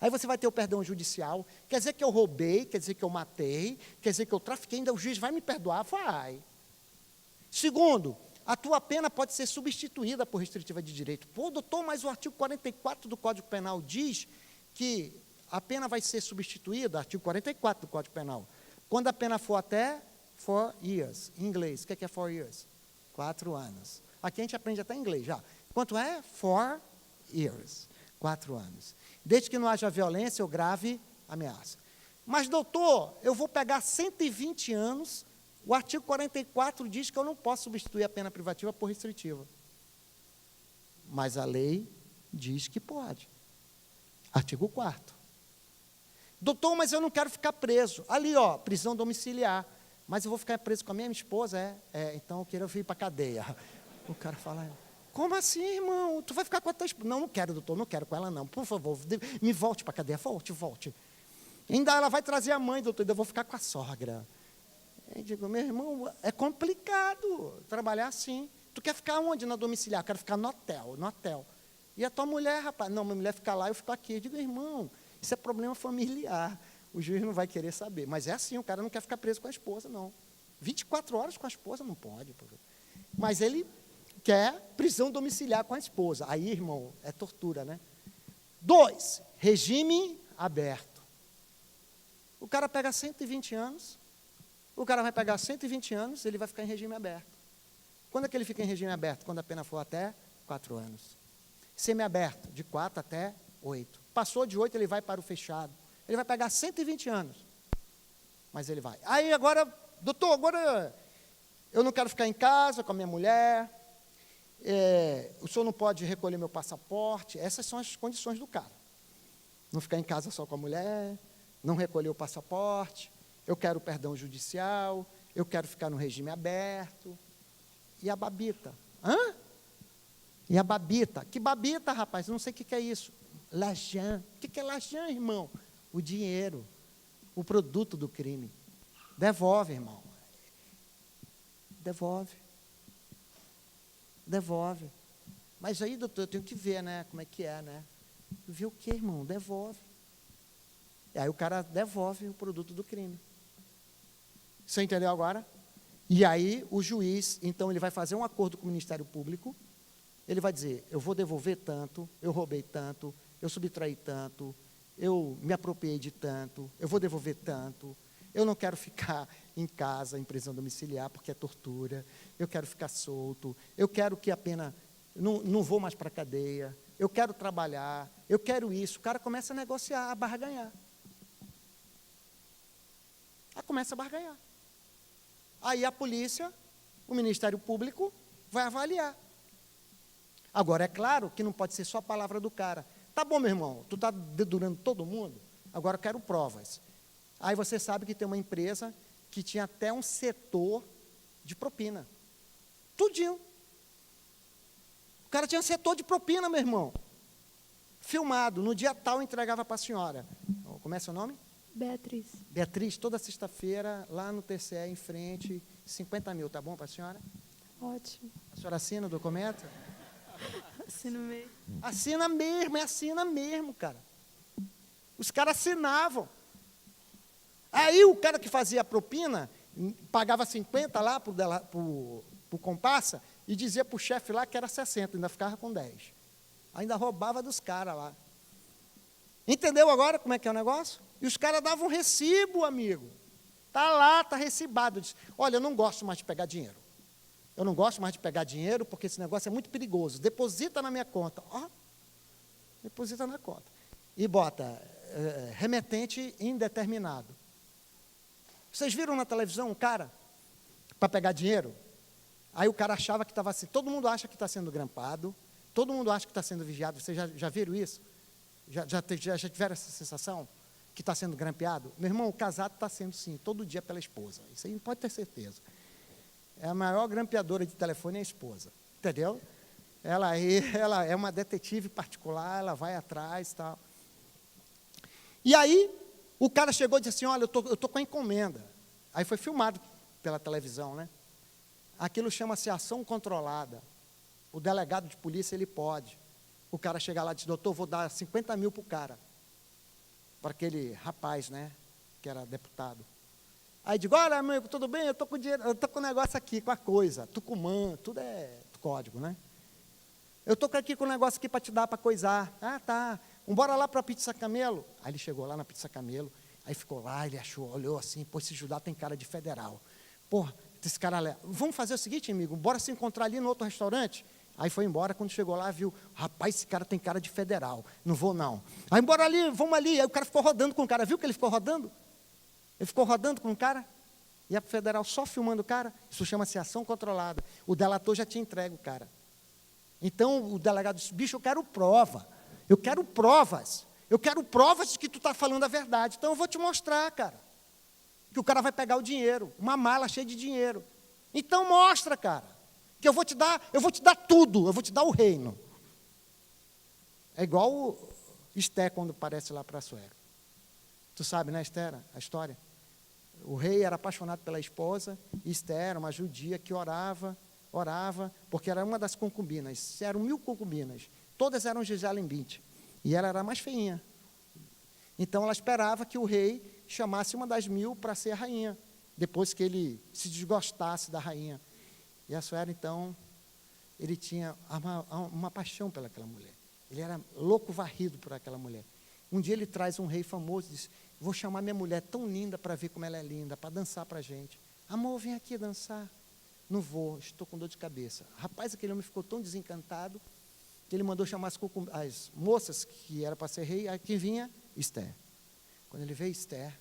Aí você vai ter o perdão judicial. Quer dizer que eu roubei, quer dizer que eu matei, quer dizer que eu trafiquei, ainda o juiz vai me perdoar? Vai. Segundo, a tua pena pode ser substituída por restritiva de direito. Pô, doutor, mas o artigo 44 do Código Penal diz que a pena vai ser substituída, artigo 44 do Código Penal, quando a pena for até 4 years. Em inglês, o que é 4 years? 4 anos. Aqui a gente aprende até inglês já. Quanto é? 4 years. 4 anos. Desde que não haja violência ou grave ameaça. Mas, doutor, eu vou pegar 120 anos, o artigo 44 diz que eu não posso substituir a pena privativa por restritiva. Mas a lei diz que pode. Artigo 4º. Doutor, mas eu não quero ficar preso. Ali, ó, prisão domiciliar. Mas eu vou ficar preso com a minha esposa? Então eu quero ir para a cadeia. O cara fala, como assim, irmão? Tu vai ficar com a tua esposa? Não, não quero, doutor, não quero com ela, não. Por favor, me volte para a cadeia, volte. Ainda ela vai trazer a mãe, doutor, ainda vou ficar com a sogra. Eu digo, meu irmão, é complicado trabalhar assim. Tu quer ficar onde na domiciliar? Eu quero ficar no hotel, no hotel. E a tua mulher, rapaz? Não, minha mulher fica lá, eu fico aqui. Eu digo, irmão, isso é problema familiar. O juiz não vai querer saber. Mas é assim, o cara não quer ficar preso com a esposa, não. 24 horas com a esposa não pode. Mas ele quer prisão domiciliar com a esposa. Aí, irmão, é tortura, né? 2, regime aberto. O cara pega 120 anos, o cara vai pegar 120 anos, ele vai ficar em regime aberto. Quando é que ele fica em regime aberto? Quando a pena for até 4 anos. Semiaberto, de 4 até 8. Passou de 8, ele vai para o fechado. Ele vai pegar 120 anos. Mas ele vai. Aí agora, doutor, agora eu não quero ficar em casa com a minha mulher, o senhor não pode recolher meu passaporte. Essas são as condições do cara. Não ficar em casa só com a mulher, não recolher o passaporte, eu quero perdão judicial, eu quero ficar no regime aberto. E a babita? Hã? E a babita? Que babita, rapaz? Eu não sei o que é isso. L'argent. O que é l'argent, irmão? O dinheiro, o produto do crime. Devolve, irmão. Devolve. Devolve. Mas aí, doutor, eu tenho que ver, né? Como é que é, né? Ver o quê, irmão? Devolve. E aí o cara devolve o produto do crime. Você entendeu agora? E aí o juiz, então, ele vai fazer um acordo com o Ministério Público, ele vai dizer, eu vou devolver tanto, eu roubei tanto, eu subtraí tanto, eu me apropriei de tanto, eu vou devolver tanto, eu não quero ficar em casa, em prisão domiciliar, porque é tortura, eu quero ficar solto, eu quero que a pena, não vou mais para a cadeia, eu quero trabalhar, eu quero isso. O cara começa a negociar, a barganhar. Aí começa a barganhar. Aí a polícia, o Ministério Público, vai avaliar. Agora, é claro que não pode ser só a palavra do cara. Tá bom, meu irmão, tu está dedurando todo mundo? Agora eu quero provas. Aí você sabe que tem uma empresa que tinha até um setor de propina. Tudinho. O cara tinha um setor de propina, meu irmão. Filmado, no dia tal entregava para a senhora. Como é seu nome? Beatriz. Beatriz, toda sexta-feira, lá no TCE, em frente, 50 mil, tá bom para a senhora? Ótimo. A senhora assina o documento? Assino mesmo. Assina mesmo, cara. Os caras assinavam. Aí o cara que fazia a propina, pagava 50 lá para o comparsa, e dizia para o chefe lá que era 60, ainda ficava com 10. Ainda roubava dos caras lá. Entendeu agora como é que é o negócio? E os caras davam recibo, amigo. Está lá, está recibado. Diz, olha, eu não gosto mais de pegar dinheiro. Eu não gosto mais de pegar dinheiro porque esse negócio é muito perigoso. Deposita na minha conta. Ó, deposita na conta. E bota remetente indeterminado. Vocês viram na televisão um cara para pegar dinheiro? Aí o cara achava que estava assim. Todo mundo acha que está sendo grampado. Todo mundo acha que está sendo vigiado. Vocês já viram isso? Já tiveram essa sensação? Que está sendo grampeado? Meu irmão, o casado está sendo, sim, todo dia pela esposa. Isso aí pode ter certeza. É a maior grampeadora de telefone é a esposa. Entendeu? Ela é uma detetive particular, ela vai atrás e tal. E aí, o cara chegou e disse assim, olha, eu tô com a encomenda. Aí foi filmado pela televisão, né? Aquilo chama-se ação controlada. O delegado de polícia, ele pode. O cara chega lá e diz, doutor, vou dar 50 mil para o cara. Para aquele rapaz, né, que era deputado. Aí digo, olha, amigo, tudo bem? Eu estou com dinheiro, eu estou com um negócio aqui, com a coisa, Tucumã, tudo é código, né? Eu estou aqui com um negócio aqui para te dar, para coisar. Ah, tá. Bora lá para a Pizza Camelo. Aí ele chegou lá na Pizza Camelo, aí ficou lá, ele achou, olhou assim, pô, esse Judá tem cara de federal. Pô, esse cara lá, vamos fazer o seguinte, amigo, bora se encontrar ali no outro restaurante? Aí foi embora, quando chegou lá, viu, rapaz, esse cara tem cara de federal, não vou não. Aí bora ali, vamos ali. Aí o cara ficou rodando com o cara, viu que ele ficou rodando? Ele ficou rodando com o cara, e a federal só filmando o cara. Isso chama-se ação controlada. O delator já tinha entregue o cara. Então o delegado disse, bicho, eu quero prova, eu quero provas de que tu está falando a verdade. Então eu vou te mostrar, cara, que o cara vai pegar o dinheiro, uma mala cheia de dinheiro. Então mostra, cara. Que eu vou te dar tudo, eu vou te dar o reino. É igual o Esté quando aparece lá para a Suera. Tu sabe, né, Esther, a história? O rei era apaixonado pela esposa, e Esther era uma judia que orava orava, porque era uma das concubinas, eram 1000 concubinas, todas eram Gisele Bündchen, e ela era a mais feinha. Então, ela esperava que o rei chamasse uma das 1000 para ser a rainha, depois que ele se desgostasse da rainha. E Assuero, então, ele tinha uma paixão pelaquela mulher. Ele era louco varrido por aquela mulher. Um dia ele traz um rei famoso e diz, vou chamar minha mulher tão linda para ver como ela é linda, para dançar para a gente. Amor, vem aqui dançar. Não vou, estou com dor de cabeça. Rapaz, aquele homem ficou tão desencantado que ele mandou chamar as moças que era para ser rei. Aí quem vinha? Esther. Quando ele veio, Esther,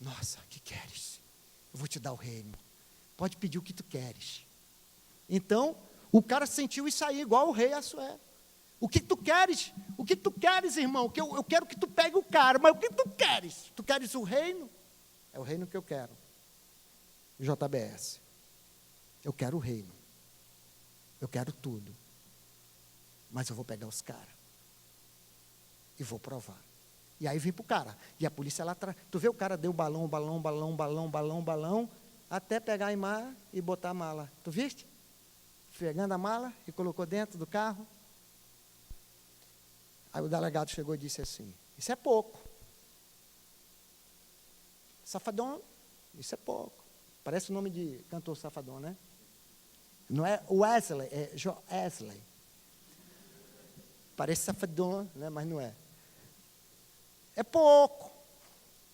nossa, o que queres? Eu vou te dar o reino. Pode pedir o que tu queres. Então, o cara sentiu isso aí, igual o rei Assuero. O que tu queres? O que tu queres, irmão? Eu quero que tu pegue o cara, mas o que tu queres? Tu queres o reino? É o reino que eu quero. JBS. Eu quero o reino. Eu quero tudo. Mas eu vou pegar os caras. E vou provar. E aí vem para o cara. E a polícia lá atrás. Tu vê o cara deu balão, até pegar a imagem e botar a mala. Tu viste? Pegando a mala e colocou dentro do carro. Aí o delegado chegou e disse assim, isso é pouco. Safadão, isso é pouco. Parece o nome de cantor Safadão, né? Não é Wesley, é Joesley. Parece Safadão, né? Mas não é. É pouco.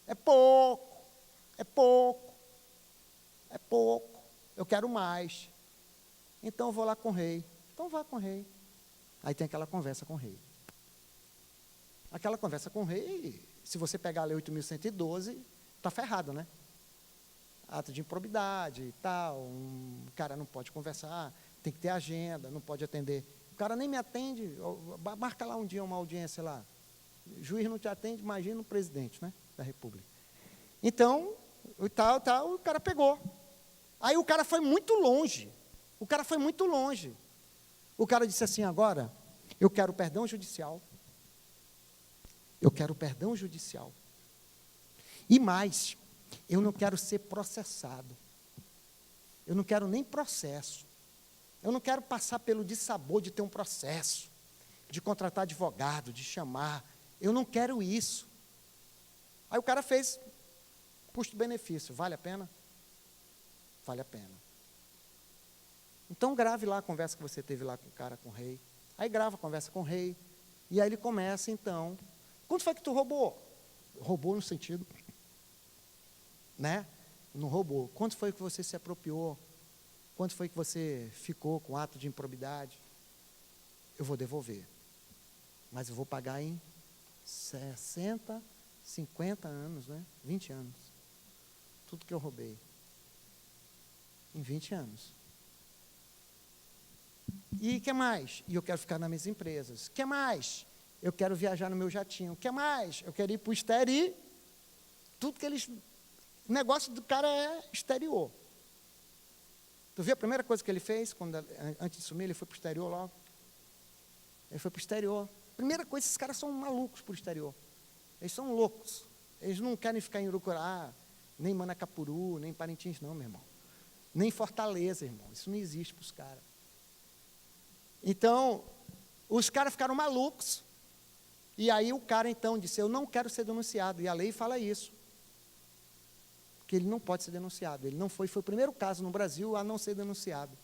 É pouco. É pouco. É pouco. Eu quero mais. Então eu vou lá com o rei. Então vá com o rei. Aí tem aquela conversa com o rei. Aquela conversa com o rei, se você pegar a lei 8.112, está ferrado, né? Ato de improbidade e tal, o cara não pode conversar, tem que ter agenda, não pode atender. O cara nem me atende, marca lá um dia uma audiência lá. O juiz não te atende, imagina o presidente, né, da República. Então, o cara pegou. Aí o cara foi muito longe. O cara foi muito longe. O cara disse assim, agora, eu quero perdão judicial. Eu quero perdão judicial. E mais, eu não quero ser processado. Eu não quero nem processo. Eu não quero passar pelo dissabor de ter um processo, de contratar advogado, de chamar. Eu não quero isso. Aí o cara fez custo-benefício. Vale a pena? Vale a pena. Então grave lá a conversa que você teve lá com o cara, com o rei. Aí grava a conversa com o rei. E aí ele começa, então... Quanto foi que tu roubou? Roubou no sentido, né? Não roubou. Quanto foi que você se apropriou? Quanto foi que você ficou com ato de improbidade? Eu vou devolver. Mas eu vou pagar em 60, 50 anos, né? 20 anos. Tudo que eu roubei. Em 20 anos. E o que mais? E eu quero ficar nas minhas empresas. O que mais? Eu quero viajar no meu jatinho. O que mais? Eu quero ir para o exterior. Tudo que eles... O negócio do cara é exterior. Tu viu a primeira coisa que ele fez, antes de sumir, ele foi para o exterior logo. Ele foi para o exterior. Primeira coisa, esses caras são malucos para o exterior. Eles são loucos. Eles não querem ficar em Urucurá, nem Manacapuru, nem Parintins, não, meu irmão. Nem Fortaleza, irmão. Isso não existe para os caras. Então, os caras ficaram malucos. E aí o cara, então, disse, eu não quero ser denunciado. E a lei fala isso. Que ele não pode ser denunciado. Ele não foi o primeiro caso no Brasil a não ser denunciado.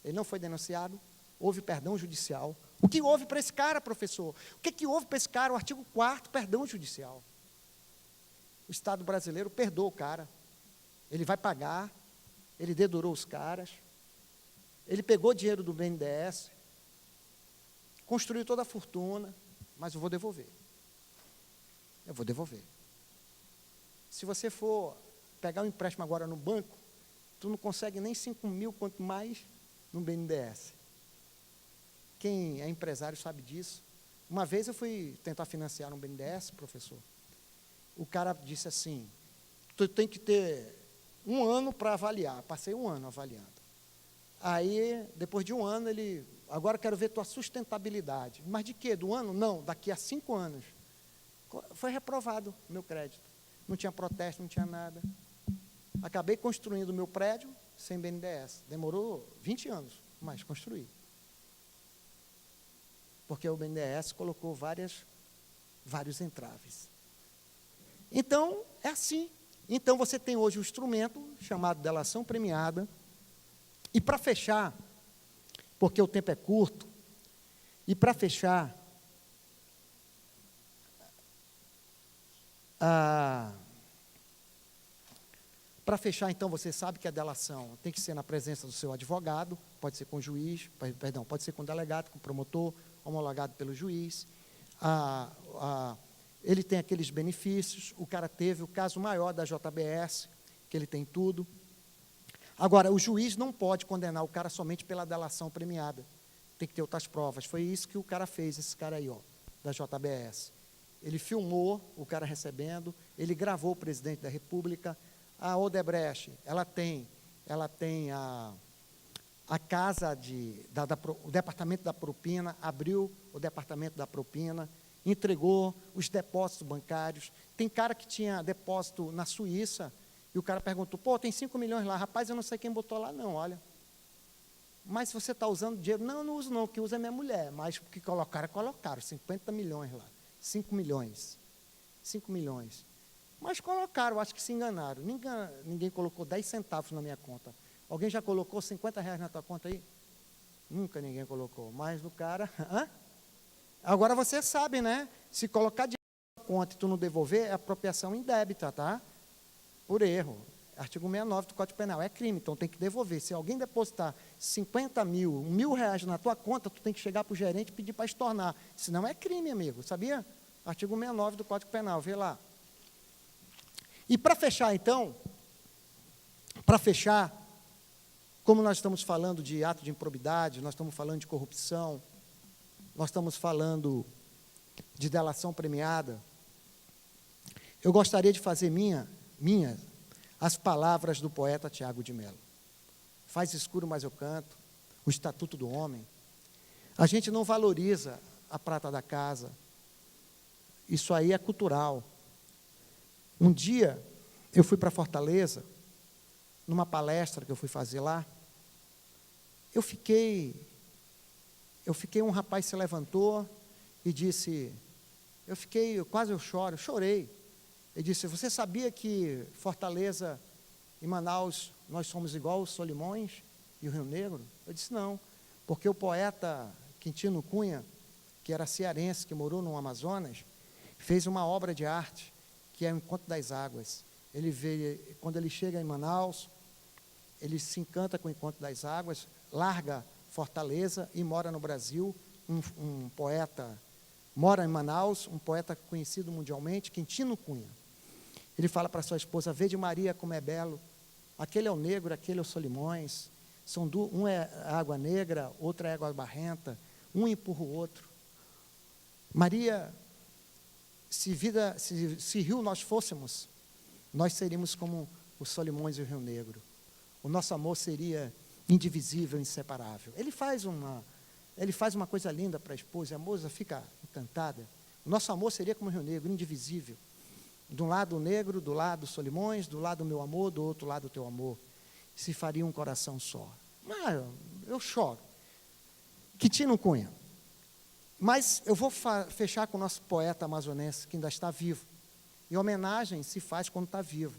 Ele não foi denunciado, houve perdão judicial. O que houve para esse cara, professor? O que houve para esse cara? O artigo 4º, perdão judicial. O Estado brasileiro perdoa o cara. Ele vai pagar, ele dedurou os caras, ele pegou dinheiro do BNDES, construiu toda a fortuna, mas eu vou devolver. Eu vou devolver. Se você for pegar um empréstimo agora no banco, tu não consegue nem 5 mil, quanto mais no BNDES. Quem é empresário sabe disso. Uma vez eu fui tentar financiar um BNDES, professor. O cara disse assim, tu tem que ter 1 ano para avaliar. Passei 1 ano avaliando. Aí, depois de 1 ano, ele... Agora quero ver tua sustentabilidade. Mas de quê? Do ano? Não, daqui a 5 anos. Foi reprovado o meu crédito. Não tinha protesto, não tinha nada. Acabei construindo o meu prédio, sem BNDES. Demorou 20 anos, mas construir. Porque o BNDES colocou vários entraves. Então, é assim. Então, você tem hoje um instrumento chamado delação premiada. E para fechar, porque o tempo é curto, e para fechar, então, você sabe que a delação tem que ser na presença do seu advogado, pode ser com o juiz, perdão, pode ser com o delegado, com o promotor, homologado pelo juiz. Ele tem aqueles benefícios, o cara teve o caso maior da JBS, que ele tem tudo. Agora, o juiz não pode condenar o cara somente pela delação premiada. Tem que ter outras provas. Foi isso que o cara fez, esse cara aí, ó, da JBS. Ele filmou o cara recebendo, ele gravou o presidente da República. A Odebrecht, ela tem a casa o departamento da propina, abriu o departamento da propina, entregou os depósitos bancários. Tem cara que tinha depósito na Suíça, e o cara perguntou, pô, tem 5 milhões lá. Rapaz, eu não sei quem botou lá não, olha. Mas se você está usando dinheiro, não, eu não uso não, o que usa é minha mulher. Mas o que colocaram 50 milhões lá. 5 milhões. 5 milhões. Mas colocaram, acho que se enganaram. Ninguém colocou 10 centavos na minha conta. Alguém já colocou R$50 na tua conta aí? Nunca ninguém colocou. Mas no cara... Agora você sabe, né? Se colocar dinheiro na conta e tu não devolver, é apropriação indébita, tá? Por erro. Artigo 69 do Código Penal. É crime, então tem que devolver. Se alguém depositar 50 mil, R$1.000 na tua conta, tu tem que chegar para o gerente e pedir para estornar. Senão é crime, amigo. Sabia? Artigo 69 do Código Penal. Vê lá. E para fechar, então, como nós estamos falando de ato de improbidade, nós estamos falando de corrupção, nós estamos falando de delação premiada, eu gostaria de fazer minhas as palavras do poeta Tiago de Mello. Faz escuro, mas eu canto, o Estatuto do Homem. A gente não valoriza a prata da casa, isso aí é cultural. Um dia, eu fui para Fortaleza, numa palestra que eu fui fazer lá, um rapaz se levantou e disse, quase eu chorei. Ele disse, você sabia que Fortaleza e Manaus, nós somos igual os Solimões e o Rio Negro? Eu disse, não, porque o poeta Quintino Cunha, que era cearense, que morou no Amazonas, fez uma obra de arte, que é o Encontro das Águas. Quando ele chega em Manaus, ele se encanta com o Encontro das Águas, larga Fortaleza e mora no Brasil. Um poeta mora em Manaus, um poeta conhecido mundialmente, Quintino Cunha. Ele fala para sua esposa, vede Maria como é belo, aquele é o negro, aquele é o Solimões, um é água negra, outro é água barrenta, um empurra o outro. Maria, se rio nós fôssemos, nós seríamos como os Solimões e o Rio Negro. O nosso amor seria indivisível, inseparável. Ele faz uma coisa linda para a esposa, e a moça fica encantada. O nosso amor seria como o Rio Negro, indivisível. De um lado o negro, do lado Solimões, do lado o meu amor, do outro lado o teu amor. Se faria um coração só. Eu choro. Quintino Cunha. Mas eu vou fechar com o nosso poeta amazonense, que ainda está vivo. E homenagem se faz quando está vivo.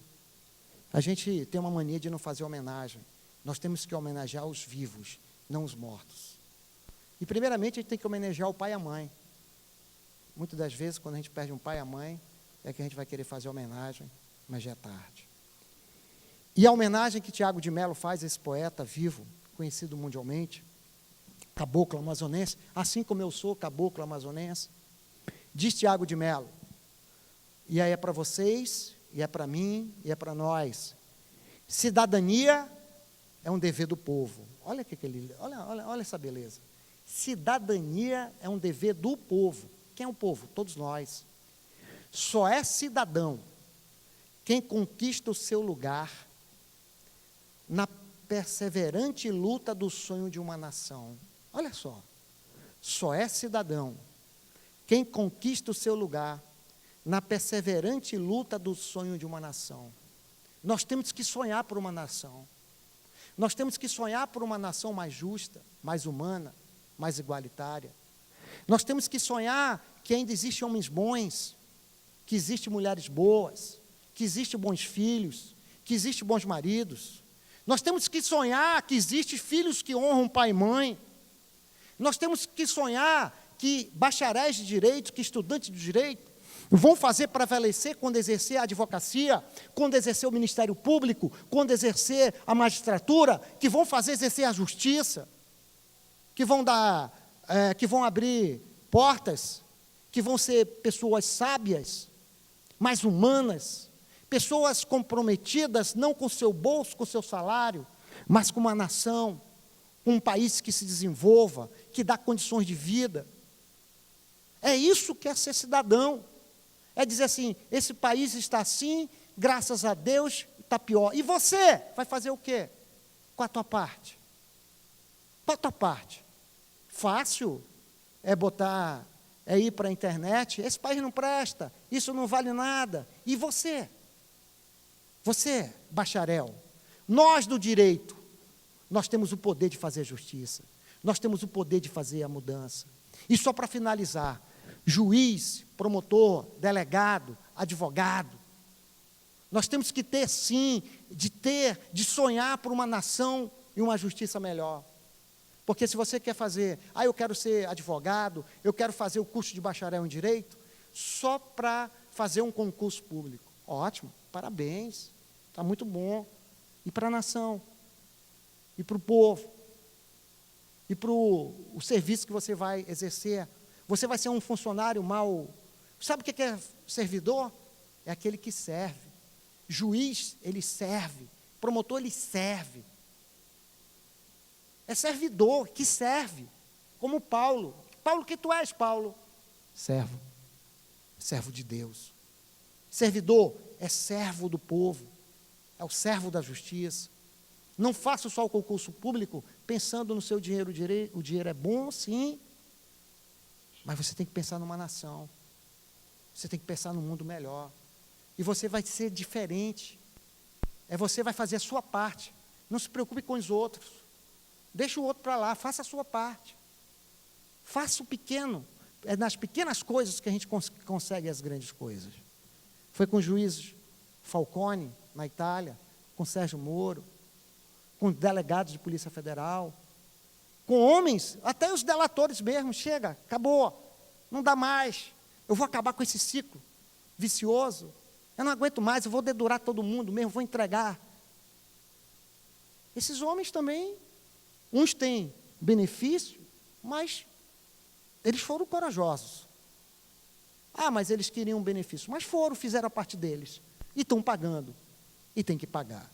A gente tem uma mania de não fazer homenagem. Nós temos que homenagear os vivos, não os mortos. E, primeiramente, a gente tem que homenagear o pai e a mãe. Muitas das vezes, quando a gente perde um pai e a mãe, é que a gente vai querer fazer homenagem, mas já é tarde. E a homenagem que Tiago de Mello faz a esse poeta vivo, conhecido mundialmente, caboclo amazonense, assim como eu sou caboclo amazonense, diz Tiago de Mello, e aí é para vocês, e é para mim, e é para nós. Cidadania é um dever do povo. Olha essa beleza. Cidadania é um dever do povo. Quem é o povo? Todos nós. Só é cidadão quem conquista o seu lugar na perseverante luta do sonho de uma nação. Olha só. Só é cidadão quem conquista o seu lugar na perseverante luta do sonho de uma nação. Nós temos que sonhar por uma nação. Nós temos que sonhar por uma nação mais justa, mais humana, mais igualitária. Nós temos que sonhar que ainda existem homens bons, que existem mulheres boas, que existem bons filhos, que existem bons maridos. Nós temos que sonhar que existem filhos que honram pai e mãe. Nós temos que sonhar que bacharéis de direito, que estudantes de direito, vão fazer prevalecer quando exercer a advocacia, quando exercer o Ministério Público, quando exercer a magistratura, que vão fazer exercer a justiça, que vão abrir portas, que vão ser pessoas sábias, mais humanas, pessoas comprometidas não com o seu bolso, com o seu salário, mas com uma nação, com um país que se desenvolva, que dá condições de vida. É isso que é ser cidadão. É dizer assim, esse país está assim, graças a Deus, está pior. E você vai fazer o quê? Com a tua parte. Qual a tua parte? Fácil é ir para a internet, esse país não presta, isso não vale nada. E você? Você, bacharel, nós do direito, nós temos o poder de fazer justiça, nós temos o poder de fazer a mudança. E só para finalizar, juiz, promotor, delegado, advogado, nós temos que ter sim, de sonhar por uma nação e uma justiça melhor. Porque se você quer fazer, eu quero ser advogado, eu quero fazer o curso de bacharel em direito, só para fazer um concurso público. Ótimo, parabéns, está muito bom. E para a nação, e para o povo, e para o serviço que você vai exercer. Você vai ser um funcionário mau. Sabe o que é servidor? É aquele que serve. Juiz, ele serve. Promotor, ele serve. É servidor que serve. Como Paulo. Paulo, que tu és, Paulo? Servo. Servo de Deus. Servidor é servo do povo. É o servo da justiça. Não faça só o concurso público pensando no seu dinheiro. O dinheiro é bom, sim. Mas você tem que pensar numa nação. Você tem que pensar num mundo melhor. E você vai ser diferente. Você vai fazer a sua parte. Não se preocupe com os outros. Deixa o outro para lá, faça a sua parte. Faça o pequeno. É nas pequenas coisas que a gente consegue as grandes coisas. Foi com o juiz Falcone, na Itália, com Sérgio Moro, com delegados de Polícia Federal, com homens, até os delatores mesmo, chega, acabou, não dá mais, eu vou acabar com esse ciclo vicioso, eu não aguento mais, eu vou dedurar todo mundo mesmo, vou entregar. Esses homens também, uns têm benefício, mas eles foram corajosos. Mas eles queriam um benefício, mas fizeram a parte deles, e estão pagando, e tem que pagar.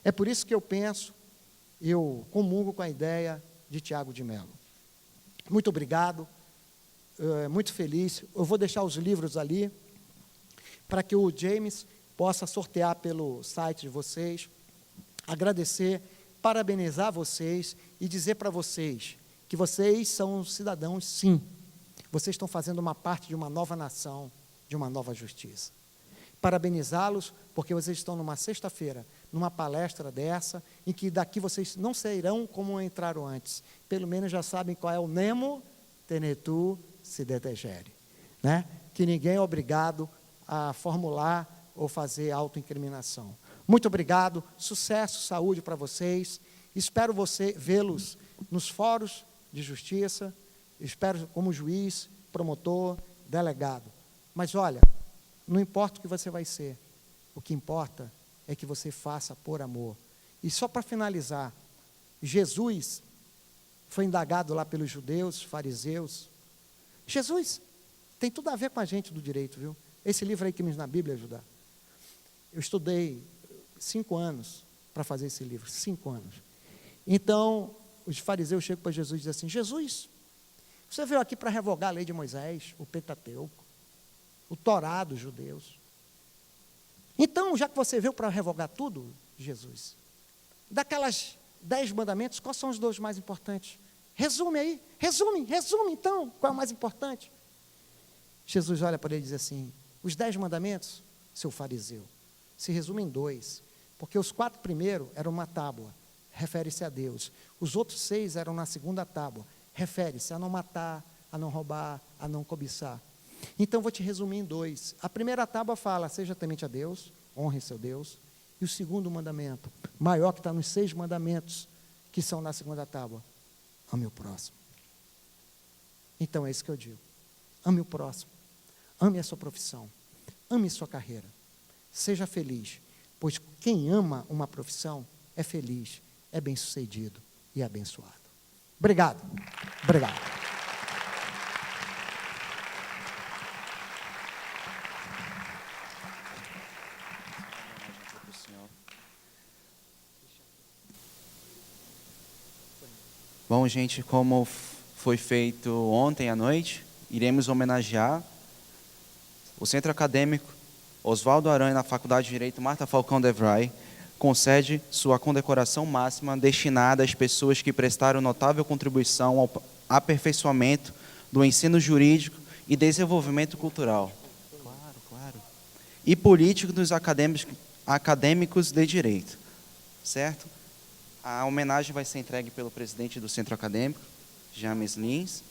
É por isso que eu comungo com a ideia de Tiago de Mello. Muito obrigado, muito feliz. Eu vou deixar os livros ali, para que o James possa sortear pelo site de vocês, agradecer, parabenizar vocês e dizer para vocês que vocês são cidadãos, sim. Vocês estão fazendo uma parte de uma nova nação, de uma nova justiça. Parabenizá-los, porque vocês estão numa sexta-feira, numa palestra dessa, em que daqui vocês não sairão como entraram antes. Pelo menos já sabem qual é o nemo tenetur se detegere. Né? Que ninguém é obrigado a formular ou fazer autoincriminação. Muito obrigado, sucesso, saúde para vocês. Espero vê-los nos fóruns de justiça, espero como juiz, promotor, delegado. Mas olha, não importa o que você vai ser, o que importa é que você faça por amor. E só para finalizar, Jesus foi indagado lá pelos judeus, fariseus. Jesus tem tudo a ver com a gente do direito, viu? Esse livro aí que nos na Bíblia ajudar. Eu estudei 5 anos para fazer esse livro, 5 anos. Então, os fariseus chegam para Jesus e dizem assim: Jesus, você veio aqui para revogar a lei de Moisés, o Pentateuco, o Torá dos judeus. Então, já que você veio para revogar tudo, Jesus, daquelas 10 mandamentos, quais são os 2 mais importantes? Resume aí, resume então, qual é o mais importante? Jesus olha para ele e diz assim: os 10 mandamentos, seu fariseu, se resumem em 2, porque os 4 primeiros eram uma tábua, refere-se a Deus. Os outros 6 eram na segunda tábua, refere-se a não matar, a não roubar, a não cobiçar. Então, vou te resumir em 2. A primeira tábua fala, seja temente a Deus, honre seu Deus. E o segundo mandamento, maior que está nos 6 mandamentos, que são na segunda tábua, ame o próximo. Então, é isso que eu digo. Ame o próximo. Ame a sua profissão. Ame sua carreira. Seja feliz, pois quem ama uma profissão é feliz, é bem-sucedido e abençoado. Obrigado. Obrigado. Bom, gente, como foi feito ontem à noite, iremos homenagear o Centro Acadêmico Oswaldo Aranha, na Faculdade de Direito Marta Falcão de Vries, concede sua condecoração máxima destinada às pessoas que prestaram notável contribuição ao aperfeiçoamento do ensino jurídico e desenvolvimento cultural. Claro, claro. E político dos acadêmicos de direito. Certo? A homenagem vai ser entregue pelo presidente do Centro Acadêmico, James Lins.